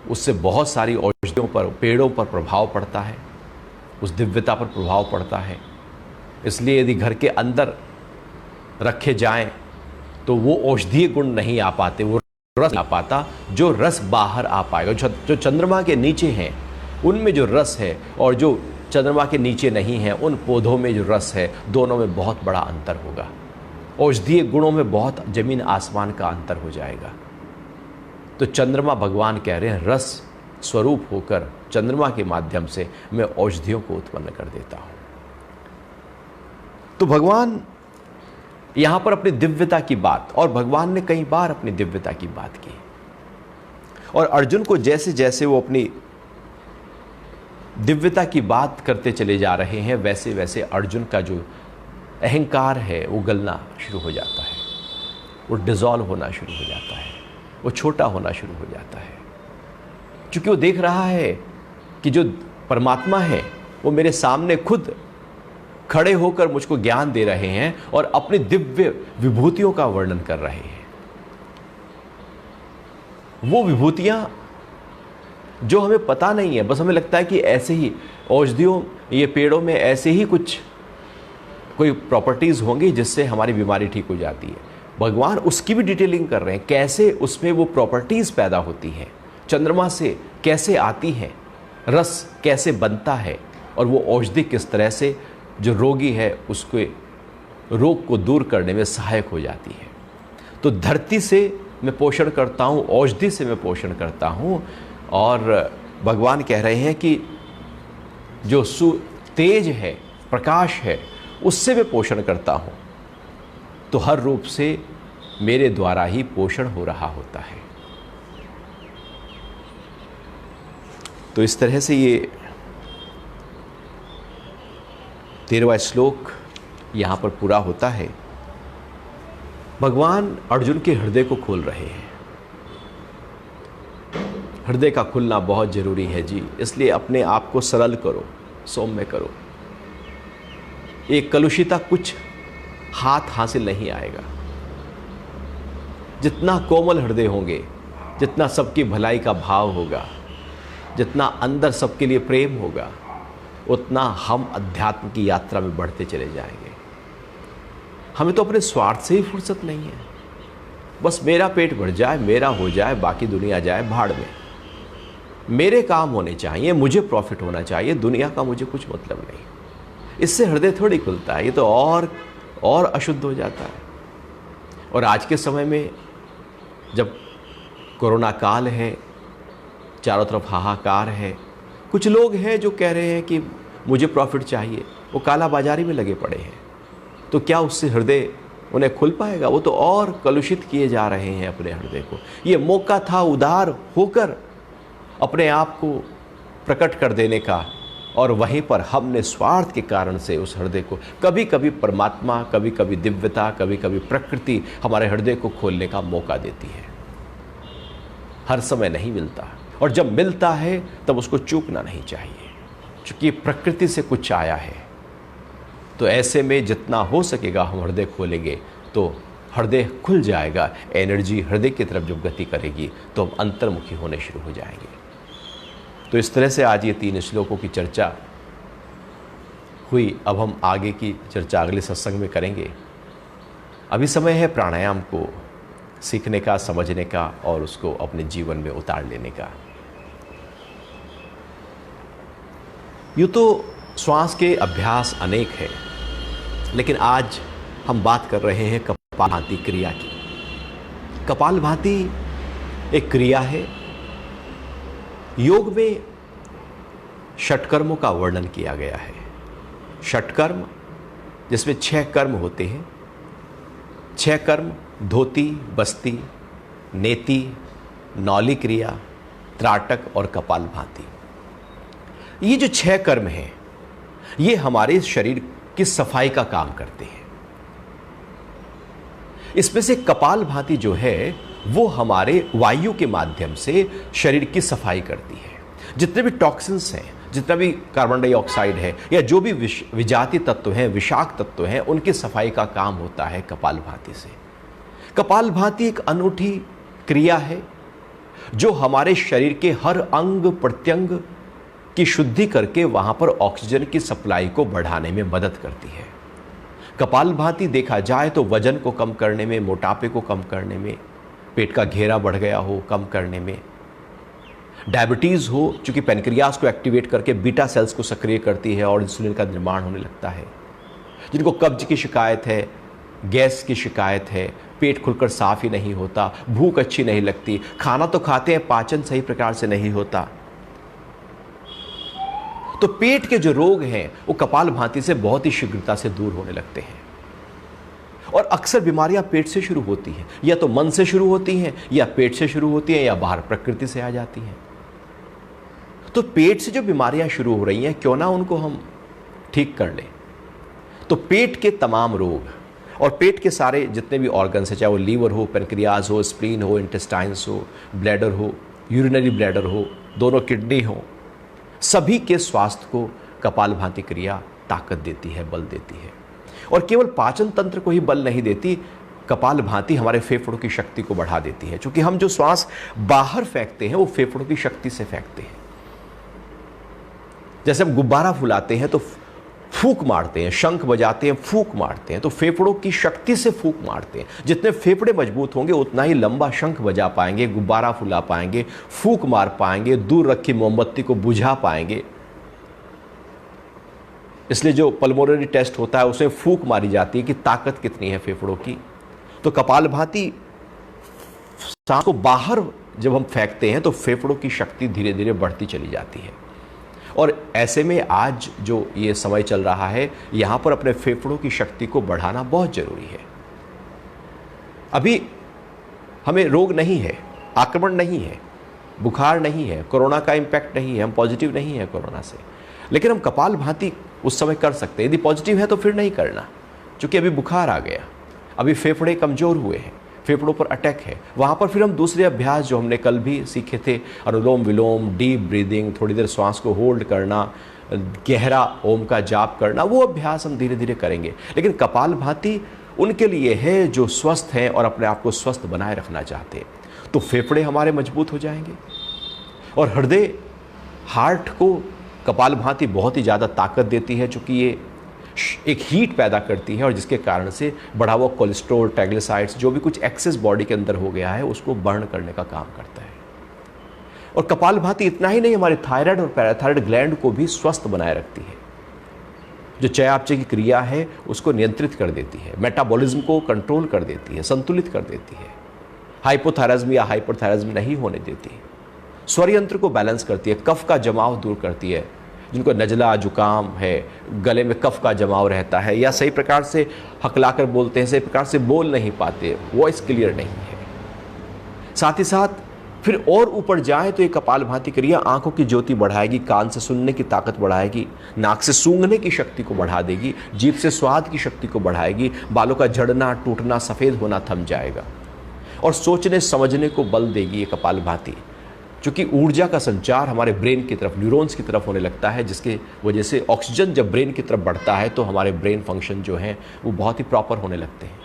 उससे बहुत सारी औषधियों पर, पेड़ों पर प्रभाव पड़ता है, उस दिव्यता पर प्रभाव पड़ता है। इसलिए यदि घर के अंदर रखे जाएं तो वो औषधीय गुण नहीं आ पाते, वो रस आ पाता। जो रस बाहर आ पाएगा, जो चंद्रमा के नीचे हैं उनमें जो रस है, और जो चंद्रमा के नीचे नहीं है उन पौधों में जो रस है, दोनों में बहुत बड़ा अंतर होगा। औषधीय गुणों में बहुत जमीन आसमान का अंतर हो जाएगा। तो चंद्रमा, भगवान कह रहे हैं, रस स्वरूप होकर चंद्रमा के माध्यम से मैं औषधियों को उत्पन्न कर देता हूं। तो भगवान यहां पर अपनी दिव्यता की बात, और भगवान ने कई बार अपनी दिव्यता की बात की, और अर्जुन को जैसे जैसे वो अपनी दिव्यता की बात करते चले जा रहे हैं, वैसे वैसे अर्जुन का जो अहंकार है वो गलना शुरू हो जाता है, वो डिसॉल्व होना शुरू हो जाता है, वो छोटा होना शुरू हो जाता है। क्योंकि वो देख रहा है कि जो परमात्मा है वो मेरे सामने खुद खड़े होकर मुझको ज्ञान दे रहे हैं और अपनी दिव्य विभूतियों का वर्णन कर रहे हैं। वो विभूतियां जो हमें पता नहीं है, बस हमें लगता है कि ऐसे ही औषधियों, ये पेड़ों में ऐसे ही कुछ कोई प्रॉपर्टीज होंगी जिससे हमारी बीमारी ठीक हो जाती है। भगवान उसकी भी डिटेलिंग कर रहे हैं, कैसे उसमें वो प्रॉपर्टीज पैदा होती हैं, चंद्रमा से कैसे आती हैं, रस कैसे बनता है, और वो औषधि किस तरह से जो रोगी है उसके रोग को दूर करने में सहायक हो जाती है। तो धरती से मैं पोषण करता हूँ, औषधि से मैं पोषण करता हूँ, और भगवान कह रहे हैं कि जो तेज है, प्रकाश है, उससे मैं पोषण करता हूँ। तो हर रूप से मेरे द्वारा ही पोषण हो रहा होता है। तो इस तरह से ये 13वां श्लोक यहाँ पर पूरा होता है। भगवान अर्जुन के हृदय को खोल रहे हैं। हृदय का खुलना बहुत जरूरी है जी, इसलिए अपने आप को सरल करो, सौम्य करो। एक कलुषिता कुछ हाथ हासिल नहीं आएगा। जितना कोमल हृदय होंगे, जितना सबकी भलाई का भाव होगा, जितना अंदर सबके लिए प्रेम होगा, उतना हम अध्यात्म की यात्रा में बढ़ते चले जाएंगे। हमें तो अपने स्वार्थ से ही फुर्सत नहीं है। बस मेरा पेट भर जाए, मेरा हो जाए, बाकी दुनिया जाए भाड़ में। मेरे काम होने चाहिए, मुझे प्रॉफिट होना चाहिए, दुनिया का मुझे कुछ मतलब नहीं। इससे हृदय थोड़ी खुलता है, ये तो और अशुद्ध हो जाता है। और आज के समय में जब कोरोना काल है, चारों तरफ हाहाकार है, कुछ लोग हैं जो कह रहे हैं कि मुझे प्रॉफिट चाहिए, वो काला बाजारी में लगे पड़े हैं। तो क्या उससे हृदय उन्हें खुल पाएगा? वो तो और कलुषित किए जा रहे हैं अपने हृदय को। ये मौका था उदार होकर अपने आप को प्रकट कर देने का, और वहीं पर हमने स्वार्थ के कारण से उस हृदय को, कभी कभी परमात्मा, कभी कभी दिव्यता, कभी कभी प्रकृति हमारे हृदय को खोलने का मौका देती है। हर समय नहीं मिलता, और जब मिलता है तब उसको चूकना नहीं चाहिए, क्योंकि प्रकृति से कुछ आया है। तो ऐसे में जितना हो सकेगा हम हृदय खोलेंगे तो हृदय खुल जाएगा। एनर्जी हृदय की तरफ जब गति करेगी तो हम अंतर्मुखी होने शुरू हो जाएंगे। तो इस तरह से आज ये 3 श्लोकों की चर्चा हुई। अब हम आगे की चर्चा अगले सत्संग में करेंगे। अभी समय है प्राणायाम को सीखने का, समझने का और उसको अपने जीवन में उतार लेने का। यूँ तो श्वास के अभ्यास अनेक है, लेकिन आज हम बात कर रहे हैं कपालभाति क्रिया की। कपालभाति एक क्रिया है। योग में षटकर्मों का वर्णन किया गया है। षटकर्म जिसमें 6 कर्म होते हैं। 6 कर्म: धोती, बस्ती, नेति, नौली क्रिया, त्राटक और कपालभाति। ये जो 6 कर्म हैं, ये हमारे शरीर की सफाई का काम करते हैं। इसमें से कपालभाति जो है वो हमारे वायु के माध्यम से शरीर की सफाई करती है। जितने भी टॉक्सिन्स हैं, जितना भी कार्बन डाइऑक्साइड है या जो भी विजातीय तत्व हैं, विषाक्त तत्व हैं, उनकी सफाई का काम होता है कपालभाति से। कपालभाति एक अनूठी क्रिया है जो हमारे शरीर के हर अंग प्रत्यंग की शुद्धि करके वहां पर ऑक्सीजन की सप्लाई को बढ़ाने में मदद करती है। कपालभाति देखा जाए तो वजन को कम करने में, मोटापे को कम करने में, पेट का घेरा बढ़ गया हो कम करने में, डायबिटीज़ हो, चूंकि पेनक्रियास को एक्टिवेट करके बीटा सेल्स को सक्रिय करती है और इंसुलिन का निर्माण होने लगता है। जिनको कब्ज की शिकायत है, गैस की शिकायत है, पेट खुलकर साफ ही नहीं होता, भूख अच्छी नहीं लगती, खाना तो खाते हैं, पाचन सही प्रकार से नहीं होता, तो पेट के जो रोग हैं वो कपालभाति से बहुत ही शीघ्रता से दूर होने लगते हैं। और अक्सर बीमारियां पेट से शुरू होती हैं, या तो मन से शुरू होती हैं, या पेट से शुरू होती हैं, या बाहर प्रकृति से आ जाती हैं। तो पेट से जो बीमारियां शुरू हो रही हैं, क्यों ना उनको हम ठीक कर लें। तो पेट के तमाम रोग और पेट के सारे जितने भी ऑर्गन्स हैं, चाहे वो लीवर हो, पेनक्रियाज हो, स्प्लीन हो, इंटेस्टाइन्स हो, ब्लैडर हो, यूरिनरी ब्लैडर हो, दोनों किडनी हो, सभी के स्वास्थ्य को कपालभाति क्रिया ताकत देती है, बल देती है। और केवल पाचन तंत्र को ही बल नहीं देती, कपालभाति हमारे फेफड़ों की शक्ति को बढ़ा देती है। क्योंकि हम जो श्वास बाहर फेंकते हैं वो फेफड़ों की शक्ति से फेंकते हैं। जैसे हम गुब्बारा फुलाते हैं तो फूंक मारते हैं, शंख बजाते हैं, फूंक मारते हैं, तो फेफड़ों की शक्ति से फूंक मारते हैं। जितने फेफड़े मजबूत होंगे उतना ही लंबा शंख बजा पाएंगे, गुब्बारा फुला पाएंगे, फूंक मार पाएंगे, दूर रखी मोमबत्ती को बुझा पाएंगे। इसलिए जो पल्मोनरी टेस्ट होता है उसमें फूंक मारी जाती है कि ताकत कितनी है फेफड़ों की। तो कपालभाति सांस को बाहर जब हम फेंकते हैं तो फेफड़ों की शक्ति धीरे धीरे बढ़ती चली जाती है। और ऐसे में आज जो ये समय चल रहा है, यहां पर अपने फेफड़ों की शक्ति को बढ़ाना बहुत जरूरी है। अभी हमें रोग नहीं है, आक्रमण नहीं है, बुखार नहीं है, कोरोना का इंपैक्ट नहीं है, हम पॉजिटिव नहीं है कोरोना से, लेकिन हम कपालभाति उस समय कर सकते हैं। यदि पॉजिटिव है तो फिर नहीं करना, क्योंकि अभी बुखार आ गया, अभी फेफड़े कमजोर हुए हैं, फेफड़ों पर अटैक है। वहाँ पर फिर हम दूसरे अभ्यास जो हमने कल भी सीखे थे, अनुलोम विलोम, डीप ब्रीदिंग, थोड़ी देर श्वास को होल्ड करना, गहरा ओम का जाप करना, वो अभ्यास हम धीरे धीरे करेंगे। लेकिन कपालभाति उनके लिए है जो स्वस्थ हैं और अपने आप को स्वस्थ बनाए रखना चाहते हैं। तो फेफड़े हमारे मजबूत हो जाएंगे और हृदय, हार्ट को कपालभाति बहुत ही ज़्यादा ताकत देती है, चूँकि ये एक हीट पैदा करती है और जिसके कारण से बढ़ा हुआ कोलेस्ट्रॉल, ट्राइग्लिसराइड्स, जो भी कुछ एक्सेस बॉडी के अंदर हो गया है उसको बर्न करने का काम करता है। और कपालभाति इतना ही नहीं, हमारे थायराइड और पैराथायराइड ग्लैंड को भी स्वस्थ बनाए रखती है। जो चयापचय की क्रिया है उसको नियंत्रित कर देती है, मेटाबॉलिज्म को कंट्रोल कर देती है, संतुलित कर देती है, हाइपोथायराइज्म या हाइपरथायराइज्म नहीं होने देती, स्वर यंत्र को बैलेंस करती है, कफ का जमाव दूर करती है। जिनको नजला, जुकाम है, गले में कफ का जमाव रहता है या सही प्रकार से हकलाकर बोलते हैं, सही प्रकार से बोल नहीं पाते, वॉइस क्लियर नहीं है। साथ ही साथ फिर और ऊपर जाए तो ये कपालभाति क्रिया आंखों की ज्योति बढ़ाएगी, कान से सुनने की ताकत बढ़ाएगी, नाक से सूंघने की शक्ति को बढ़ा देगी, जीभ से स्वाद की शक्ति को बढ़ाएगी, बालों का झड़ना, टूटना, सफ़ेद होना थम जाएगा और सोचने समझने को बल देगी ये कपालभाति। चूँकि ऊर्जा का संचार हमारे ब्रेन की तरफ, न्यूरॉन्स की तरफ होने लगता है, जिसके वजह से ऑक्सीजन जब ब्रेन की तरफ बढ़ता है तो हमारे ब्रेन फंक्शन जो हैं वो बहुत ही प्रॉपर होने लगते हैं।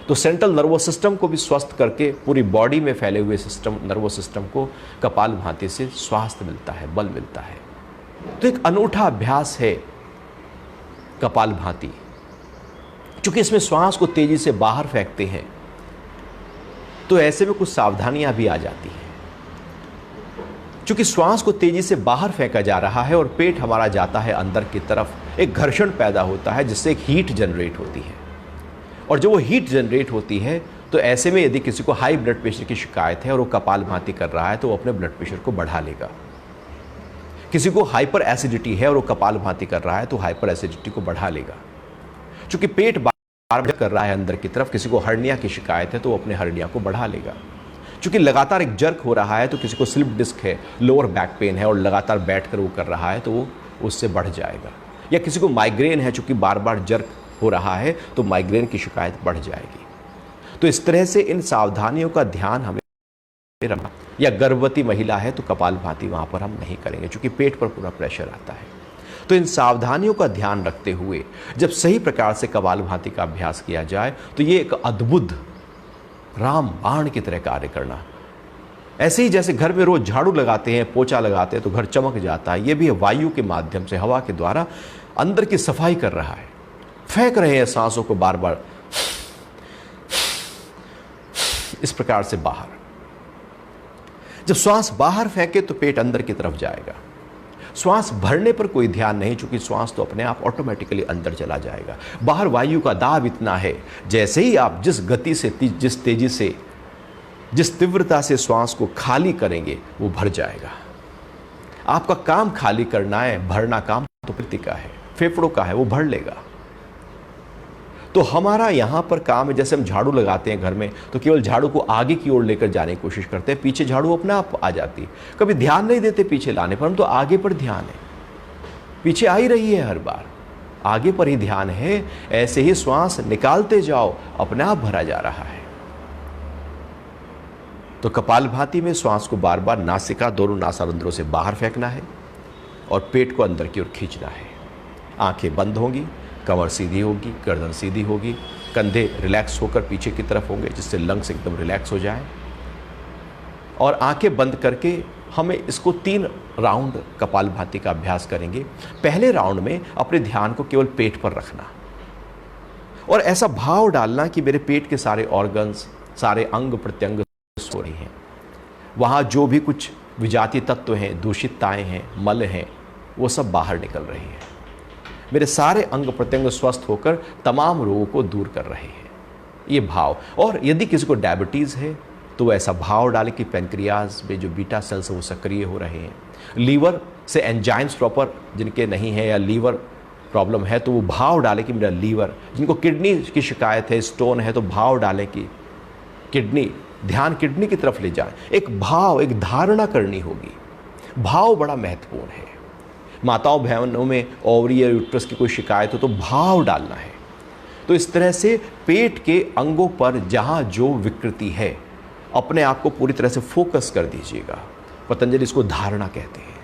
तो सेंट्रल नर्वस सिस्टम को भी स्वस्थ करके पूरी बॉडी में फैले हुए नर्वस सिस्टम को कपालभाति से स्वास्थ्य मिलता है, बल मिलता है। तो एक अनूठा अभ्यास है कपालभाति। चूंकि इसमें श्वास को तेजी से बाहर फेंकते हैं तो ऐसे में कुछ सावधानियां भी आ जाती हैं। चूंकि श्वास को तेजी से बाहर फेंका जा रहा है और पेट हमारा जाता है अंदर की तरफ, एक घर्षण पैदा होता है जिससे एक हीट जनरेट होती है। और जब वो हीट जनरेट होती है तो ऐसे में यदि किसी को हाई ब्लड प्रेशर की शिकायत है और वो कपालभाति कर रहा है तो वो अपने ब्लड प्रेशर को बढ़ा लेगा। किसी को हाइपर एसिडिटी है और वो कपालभाति कर रहा है तो हाइपर एसिडिटी को बढ़ा लेगा। चूंकि पेट बार कर रहा है अंदर की तरफ, किसी को हर्निया की शिकायत है तो वो अपने हर्निया को बढ़ा लेगा। चूंकि लगातार एक जर्क हो रहा है तो किसी को स्लिप डिस्क है, लोअर बैक पेन है और लगातार बैठकर वो कर रहा है तो वो उससे बढ़ जाएगा। या किसी को माइग्रेन है, चूंकि बार बार जर्क हो रहा है तो माइग्रेन की शिकायत बढ़ जाएगी। तो इस तरह से इन सावधानियों का ध्यान हमें रखना। या गर्भवती महिला है तो कपालभाति वहां पर हम नहीं करेंगे, चूंकि पेट पर पूरा प्रेशर आता है। तो इन सावधानियों का ध्यान रखते हुए जब सही प्रकार से कपालभाति का अभ्यास किया जाए तो ये एक अद्भुत राम बाण की तरह कार्य करना। ऐसे ही जैसे घर में रोज झाड़ू लगाते हैं, पोछा लगाते हैं तो घर चमक जाता है, ये भी वायु के माध्यम से, हवा के द्वारा अंदर की सफाई कर रहा है। फेंक रहे हैं सांसों को बार बार इस प्रकार से बाहर। जब श्वास बाहर फेंके तो पेट अंदर की तरफ जाएगा। श्वास भरने पर कोई ध्यान नहीं, चूंकि श्वास तो अपने आप ऑटोमेटिकली अंदर चला जाएगा। बाहर वायु का दाब इतना है, जैसे ही आप जिस गति से, जिस तेजी से, जिस तीव्रता से श्वास को खाली करेंगे वो भर जाएगा। आपका काम खाली करना है, भरना काम तो प्रकृति का है, फेफड़ों का है, वो भर लेगा। तो हमारा यहां पर काम है, जैसे हम झाड़ू लगाते हैं घर में तो केवल झाड़ू को आगे की ओर लेकर जाने की कोशिश करते हैं, पीछे झाड़ू अपने आप आ जाती है। कभी ध्यान नहीं देते पीछे लाने पर, हम तो आगे पर ध्यान है, पीछे आ ही रही है हर बार, आगे पर ही ध्यान है। ऐसे ही श्वास निकालते जाओ, अपने आप भरा जा रहा है। तो कपालभाति में श्वास को बार बार नासिका, दोनों नासारंध्रों से बाहर फेंकना है और पेट को अंदर की ओर खींचना है। आंखें बंद होंगी, कमर सीधी होगी, गर्दन सीधी होगी, कंधे रिलैक्स होकर पीछे की तरफ होंगे जिससे लंग्स एकदम रिलैक्स हो जाएं। और आंखें बंद करके हमें इसको 3 राउंड कपालभाति का अभ्यास करेंगे। पहले राउंड में अपने ध्यान को केवल पेट पर रखना और ऐसा भाव डालना कि मेरे पेट के सारे ऑर्गन्स, सारे अंग प्रत्यंग सो रही हैं। वहाँ जो भी कुछ विजातीय तत्व हैं, दूषितताएं हैं, मल हैं, वो सब बाहर निकल रही हैं। मेरे सारे अंग प्रत्यंग स्वस्थ होकर तमाम रोगों को दूर कर रहे हैं, ये भाव। और यदि किसी को डायबिटीज़ है, तो वो ऐसा भाव डाले कि पैनक्रियाज में जो बीटा सेल्स हैं वो सक्रिय हो रहे हैं। लीवर से एंजाइम्स प्रॉपर जिनके नहीं है या लीवर प्रॉब्लम है तो वो भाव डाले कि मेरा लीवर, जिनको किडनी की शिकायत है, स्टोन है, तो भाव डालें कि किडनी, ध्यान किडनी की तरफ ले जाए। एक भाव, एक धारणा करनी होगी। भाव बड़ा महत्वपूर्ण है। माताओं बहनों में ओवरी या यूट्रस की कोई शिकायत हो तो भाव डालना है। तो इस तरह से पेट के अंगों पर जहां जो विकृति है अपने आप को पूरी तरह से फोकस कर दीजिएगा। पतंजलि इसको धारणा कहते हैं,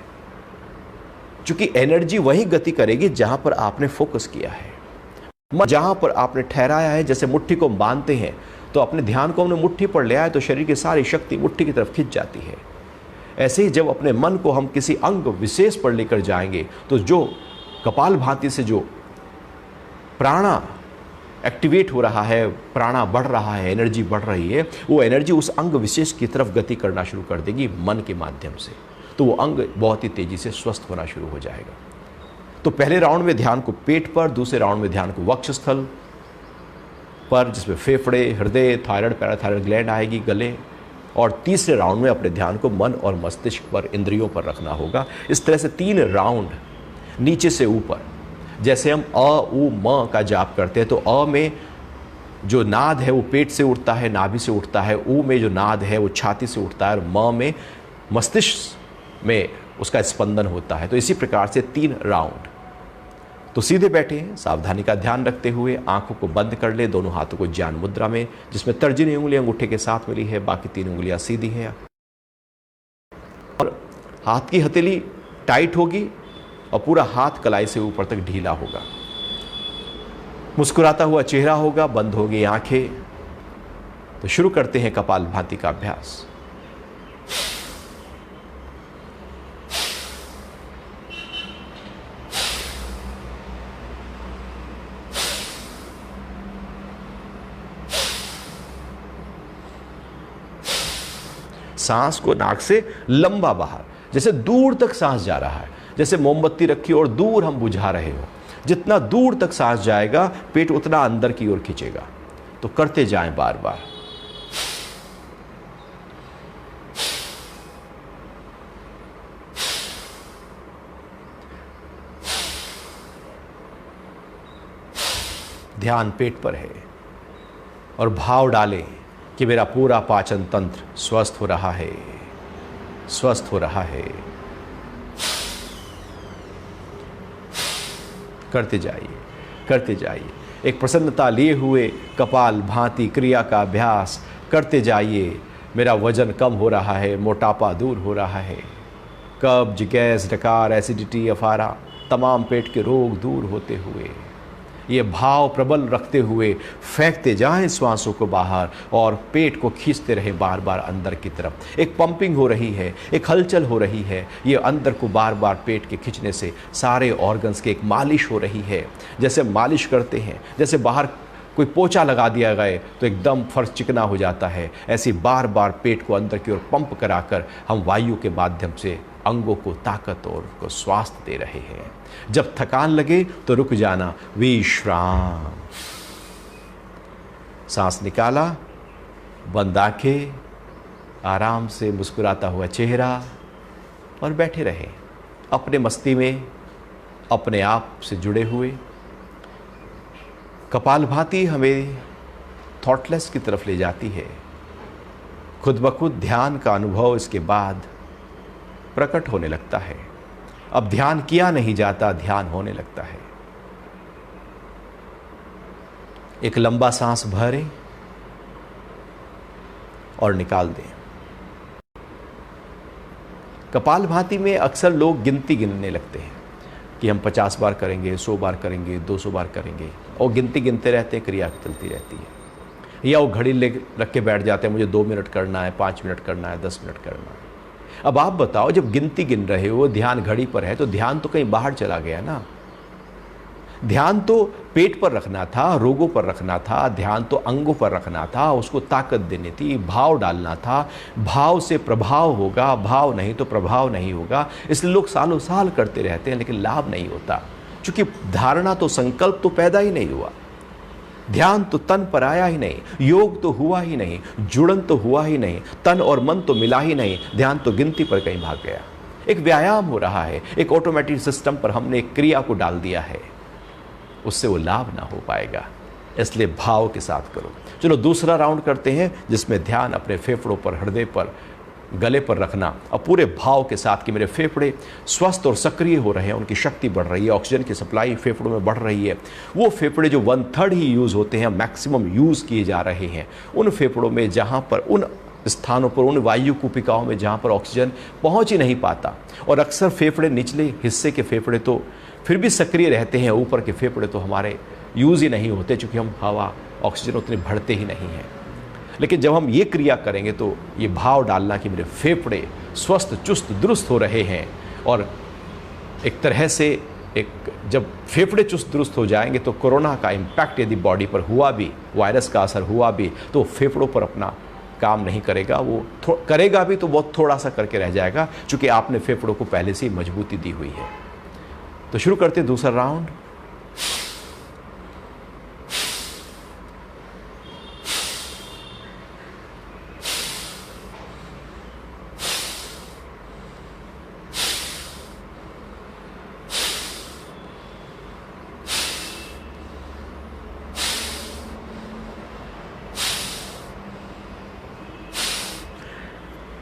क्योंकि एनर्जी वही गति करेगी जहां पर आपने फोकस किया है, जहां पर आपने ठहराया है। जैसे मुट्ठी को बांधते हैं तो अपने ध्यान को हमने मुट्ठी पर ले आए तो शरीर की सारी शक्ति मुट्ठी की तरफ खिंच जाती है। ऐसे ही जब अपने मन को हम किसी अंग विशेष पर लेकर जाएंगे तो जो कपालभाति से जो प्राणा एक्टिवेट हो रहा है, प्राणा बढ़ रहा है, एनर्जी बढ़ रही है, वो एनर्जी उस अंग विशेष की तरफ गति करना शुरू कर देगी मन के माध्यम से। तो वो अंग बहुत ही तेजी से स्वस्थ होना शुरू हो जाएगा। तो पहले राउंड में ध्यान को पेट पर, दूसरे राउंड में ध्यान को वक्षस्थल पर जिसमें फेफड़े, हृदय, थायराइड, पैराथायराइड ग्लैंड आएगी, गले, और तीसरे राउंड में अपने ध्यान को मन और मस्तिष्क पर, इंद्रियों पर रखना होगा। इस तरह से 3 राउंड नीचे से ऊपर। जैसे हम अ, उ, म का जाप करते हैं तो अ में जो नाद है वो पेट से उठता है, नाभि से उठता है। उ में जो नाद है वो छाती से उठता है, और म में मस्तिष्क में उसका स्पंदन होता है। तो इसी प्रकार से 3 राउंड। तो सीधे बैठे हैं, सावधानी का ध्यान रखते हुए आंखों को बंद कर ले, दोनों हाथों को ज्ञान मुद्रा में, जिसमें तर्जनी उंगलियां अंगूठे के साथ मिली है, बाकी 3 उंगलियां सीधी हैं, और हाथ की हथेली टाइट होगी और पूरा हाथ कलाई से ऊपर तक ढीला होगा। मुस्कुराता हुआ चेहरा होगा, बंद होगी आंखें। तो शुरू करते हैं कपालभाति का अभ्यास। सांस को नाक से लंबा बाहर, जैसे दूर तक सांस जा रहा है, जैसे मोमबत्ती रखी और दूर हम बुझा रहे हो। जितना दूर तक सांस जाएगा पेट उतना अंदर की ओर खींचेगा। तो करते जाएं बार बार। ध्यान पेट पर है और भाव डालें कि मेरा पूरा पाचन तंत्र स्वस्थ हो रहा है, स्वस्थ हो रहा है। करते जाइए, करते जाइए। एक प्रसन्नता लिए हुए कपाल भांति क्रिया का अभ्यास करते जाइए। मेरा वजन कम हो रहा है, मोटापा दूर हो रहा है, कब्ज, गैस, डकार, एसिडिटी, अफारा, तमाम पेट के रोग दूर होते हुए ये भाव प्रबल रखते हुए फेंकते जाएं श्वासों को बाहर और पेट को खींचते रहे बार बार अंदर की तरफ। एक पंपिंग हो रही है, एक हलचल हो रही है। ये अंदर को बार बार पेट के खींचने से सारे ऑर्गन्स की एक मालिश हो रही है। जैसे मालिश करते हैं, जैसे बाहर कोई पोछा लगा दिया गया तो एकदम फर्श चिकना हो जाता है, ऐसी बार बार पेट को अंदर की ओर पंप कराकर हम वायु के माध्यम से अंगों को ताकत और को स्वास्थ्य दे रहे हैं। जब थकान लगे तो रुक जाना, विश्राम। सांस निकाला, बंद आंखें, आराम से मुस्कुराता हुआ चेहरा, और बैठे रहे अपने मस्ती में, अपने आप से जुड़े हुए। कपालभाति हमें थॉटलेस की तरफ ले जाती है। खुद ब खुद ध्यान का अनुभव इसके बाद प्रकट होने लगता है। अब ध्यान किया नहीं जाता, ध्यान होने लगता है। एक लंबा सांस भरें और निकाल दें। कपालभाति में अक्सर लोग गिनती गिनने लगते हैं कि हम 50 बार करेंगे, 100 बार करेंगे, 200 बार करेंगे, और गिनती गिनते रहते हैं, क्रिया चलती रहती है। या वो घड़ी ले रख के बैठ जाते हैं, मुझे 2 मिनट करना है, 5 मिनट करना है, 10 मिनट करना है। अब आप बताओ, जब गिनती गिन रहे हो, ध्यान घड़ी पर है, तो ध्यान तो कहीं बाहर चला गया ना। ध्यान तो पेट पर रखना था, रोगों पर रखना था, ध्यान तो अंगों पर रखना था, उसको ताकत देनी थी, भाव डालना था। भाव से प्रभाव होगा, भाव नहीं तो प्रभाव नहीं होगा। इसलिए लोग सालों साल करते रहते हैं लेकिन लाभ नहीं होता, क्योंकि धारणा तो, संकल्प तो पैदा ही नहीं हुआ। ध्यान तो तन पर आया ही नहीं, योग तो हुआ ही नहीं, जुड़न तो हुआ ही नहीं, तन और मन तो मिला ही नहीं, ध्यान तो गिनती पर कहीं भाग गया। एक व्यायाम हो रहा है, एक ऑटोमेटिक सिस्टम पर हमने एक क्रिया को डाल दिया है, उससे वो लाभ ना हो पाएगा। इसलिए भाव के साथ करो। चलो दूसरा राउंड करते हैं, जिसमें ध्यान अपने फेफड़ों पर, हृदय पर, गले पर रखना और पूरे भाव के साथ कि मेरे फेफड़े स्वस्थ और सक्रिय हो रहे हैं, उनकी शक्ति बढ़ रही है, ऑक्सीजन की सप्लाई फेफड़ों में बढ़ रही है। वो फेफड़े जो 1/3 ही यूज़ होते हैं, मैक्सिमम यूज़ किए जा रहे हैं, उन फेफड़ों में जहाँ पर, उन स्थानों पर, उन वायु कूपिकाओं में जहाँ पर ऑक्सीजन पहुँच ही नहीं पाता, और अक्सर फेफड़े निचले हिस्से के फेफड़े तो फिर भी सक्रिय रहते हैं, ऊपर के फेफड़े तो हमारे यूज़ ही नहीं होते, चूँकि हम हवा ऑक्सीजन उतने भरते ही नहीं हैं। लेकिन जब हम ये क्रिया करेंगे तो ये भाव डालना कि मेरे फेफड़े स्वस्थ, चुस्त, दुरुस्त हो रहे हैं, और एक तरह से एक जब फेफड़े चुस्त दुरुस्त हो जाएंगे तो कोरोना का इम्पैक्ट यदि बॉडी पर हुआ भी, वायरस का असर हुआ भी, तो फेफड़ों पर अपना काम नहीं करेगा। वो करेगा भी तो बहुत थोड़ा सा करके रह जाएगा, क्योंकि आपने फेफड़ों को पहले से ही मजबूती दी हुई है। तो शुरू करते हैं दूसरा राउंड।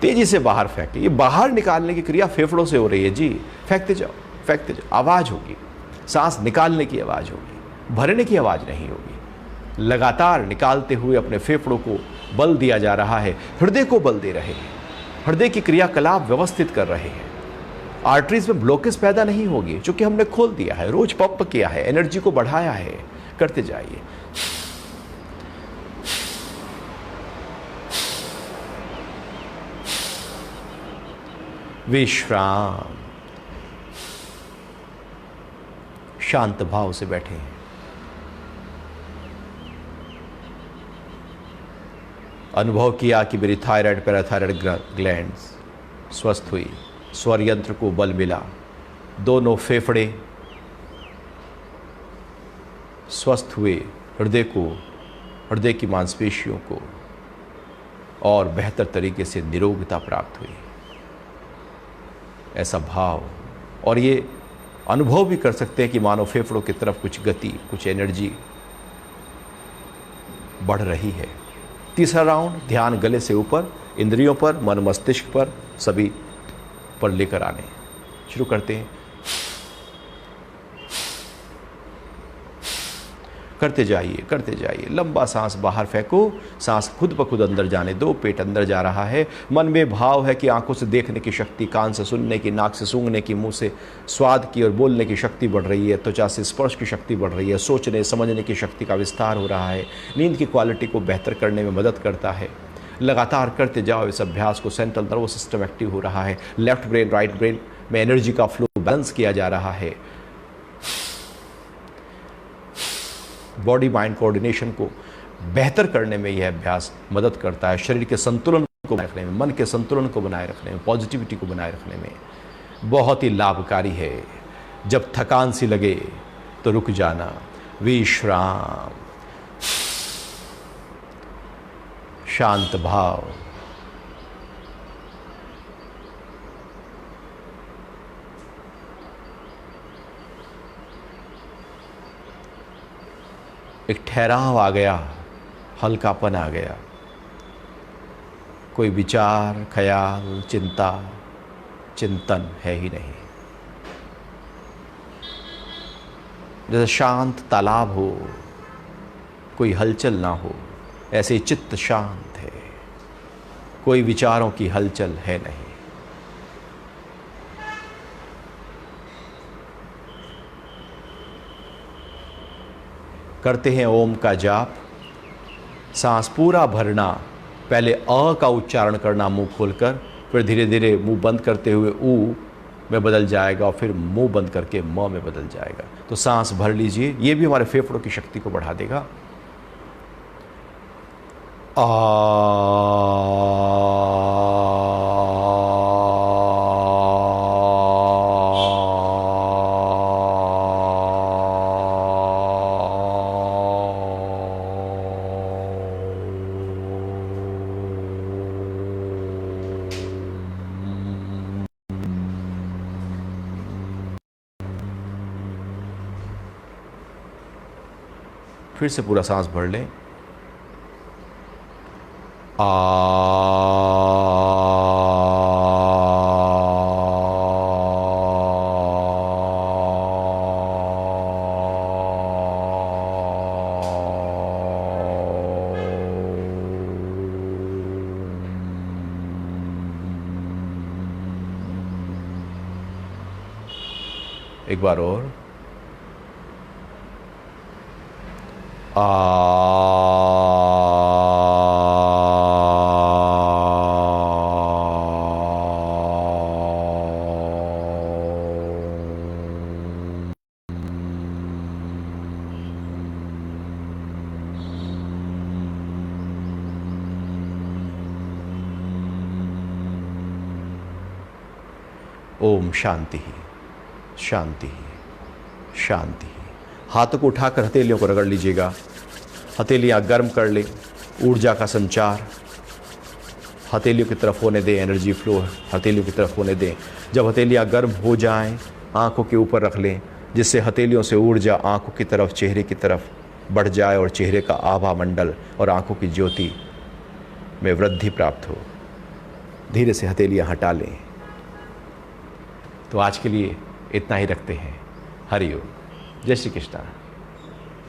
तेजी से बाहर फेंके। ये बाहर निकालने की क्रिया फेफड़ों से हो रही है जी। फेंकते जाओ, फेंकते जाओ। आवाज होगी, सांस निकालने की आवाज होगी, भरने की आवाज नहीं होगी। लगातार निकालते हुए अपने फेफड़ों को बल दिया जा रहा है, हृदय को बल दे रहे हैं, हृदय की क्रियाकलाप व्यवस्थित कर रहे हैं। आर्टरीज में ब्लॉकेज पैदा नहीं होगी, क्योंकि हमने खोल दिया है, रोज पंप किया है, एनर्जी को बढ़ाया है। करते जाइए। विश्राम। शांत भाव से बैठे हैं। अनुभव किया कि मेरी थायराइड, पैराथायराइड ग्लैंड्स स्वस्थ हुई, स्वर यंत्र को बल मिला, दोनों फेफड़े स्वस्थ हुए, हृदय की मांसपेशियों को और बेहतर तरीके से निरोगता प्राप्त हुई। ऐसा भाव, और ये अनुभव भी कर सकते हैं कि मानो फेफड़ों की तरफ कुछ गति, कुछ एनर्जी बढ़ रही है। तीसरा राउंड, ध्यान गले से ऊपर, इंद्रियों पर, मन मस्तिष्क पर, सभी पर लेकर आने। शुरू करते हैं। करते जाइए, करते जाइए। लंबा सांस बाहर फेंको, सांस खुद ब खुद अंदर जाने दो। पेट अंदर जा रहा है। मन में भाव है कि आंखों से देखने की शक्ति, कान से सुनने की, नाक से सूंघने की, मुंह से स्वाद की और बोलने की शक्ति बढ़ रही है, त्वचा से स्पर्श की शक्ति बढ़ रही है, सोचने समझने की शक्ति का विस्तार हो रहा है। नींद की क्वालिटी को बेहतर करने में मदद करता है। लगातार करते जाओ इस अभ्यास को। सेंट्रल नर्वस सिस्टम एक्टिव हो रहा है, लेफ्ट ब्रेन राइट ब्रेन में एनर्जी का फ्लो बैलेंस किया जा रहा है। बॉडी माइंड कोऑर्डिनेशन को बेहतर करने में यह अभ्यास मदद करता है। शरीर के संतुलन को बनाए रखने में, मन के संतुलन को बनाए रखने में, पॉजिटिविटी को बनाए रखने में बहुत ही लाभकारी है। जब थकान सी लगे तो रुक जाना, विश्राम, शांत भाव। एक ठहराव आ गया, हल्कापन आ गया। कोई विचार, ख्याल, चिंता, चिंतन है ही नहीं। जैसे शांत तालाब हो, कोई हलचल ना हो, ऐसे चित्त शांत है, कोई विचारों की हलचल है नहीं। करते हैं ओम का जाप। सांस पूरा भरना, पहले अ का उच्चारण करना मुंह खोलकर, फिर धीरे धीरे मुंह बंद करते हुए ऊ में बदल जाएगा, और फिर मुंह बंद करके म में बदल जाएगा। तो सांस भर लीजिए, ये भी हमारे फेफड़ों की शक्ति को बढ़ा देगा। आ फिर से पूरा सांस भर लें। आ एक बार और। ओम शांति शांति शांति। हाथों को उठाकर हथेलियों को रगड़ लीजिएगा। हथेलियाँ गर्म कर लें। ऊर्जा का संचार हथेलियों की तरफ होने दें। एनर्जी फ्लो हथेलियों की तरफ होने दें। जब हथेलियाँ गर्म हो जाएं, आंखों के ऊपर रख लें, जिससे हथेलियों से ऊर्जा आंखों की तरफ, चेहरे की तरफ बढ़ जाए और चेहरे का आभा मंडल और आंखों की ज्योति में वृद्धि प्राप्त हो। धीरे से हथेलियाँ हटा लें। तो आज के लिए इतना ही रखते हैं। हरि ओम। जय श्री कृष्ण।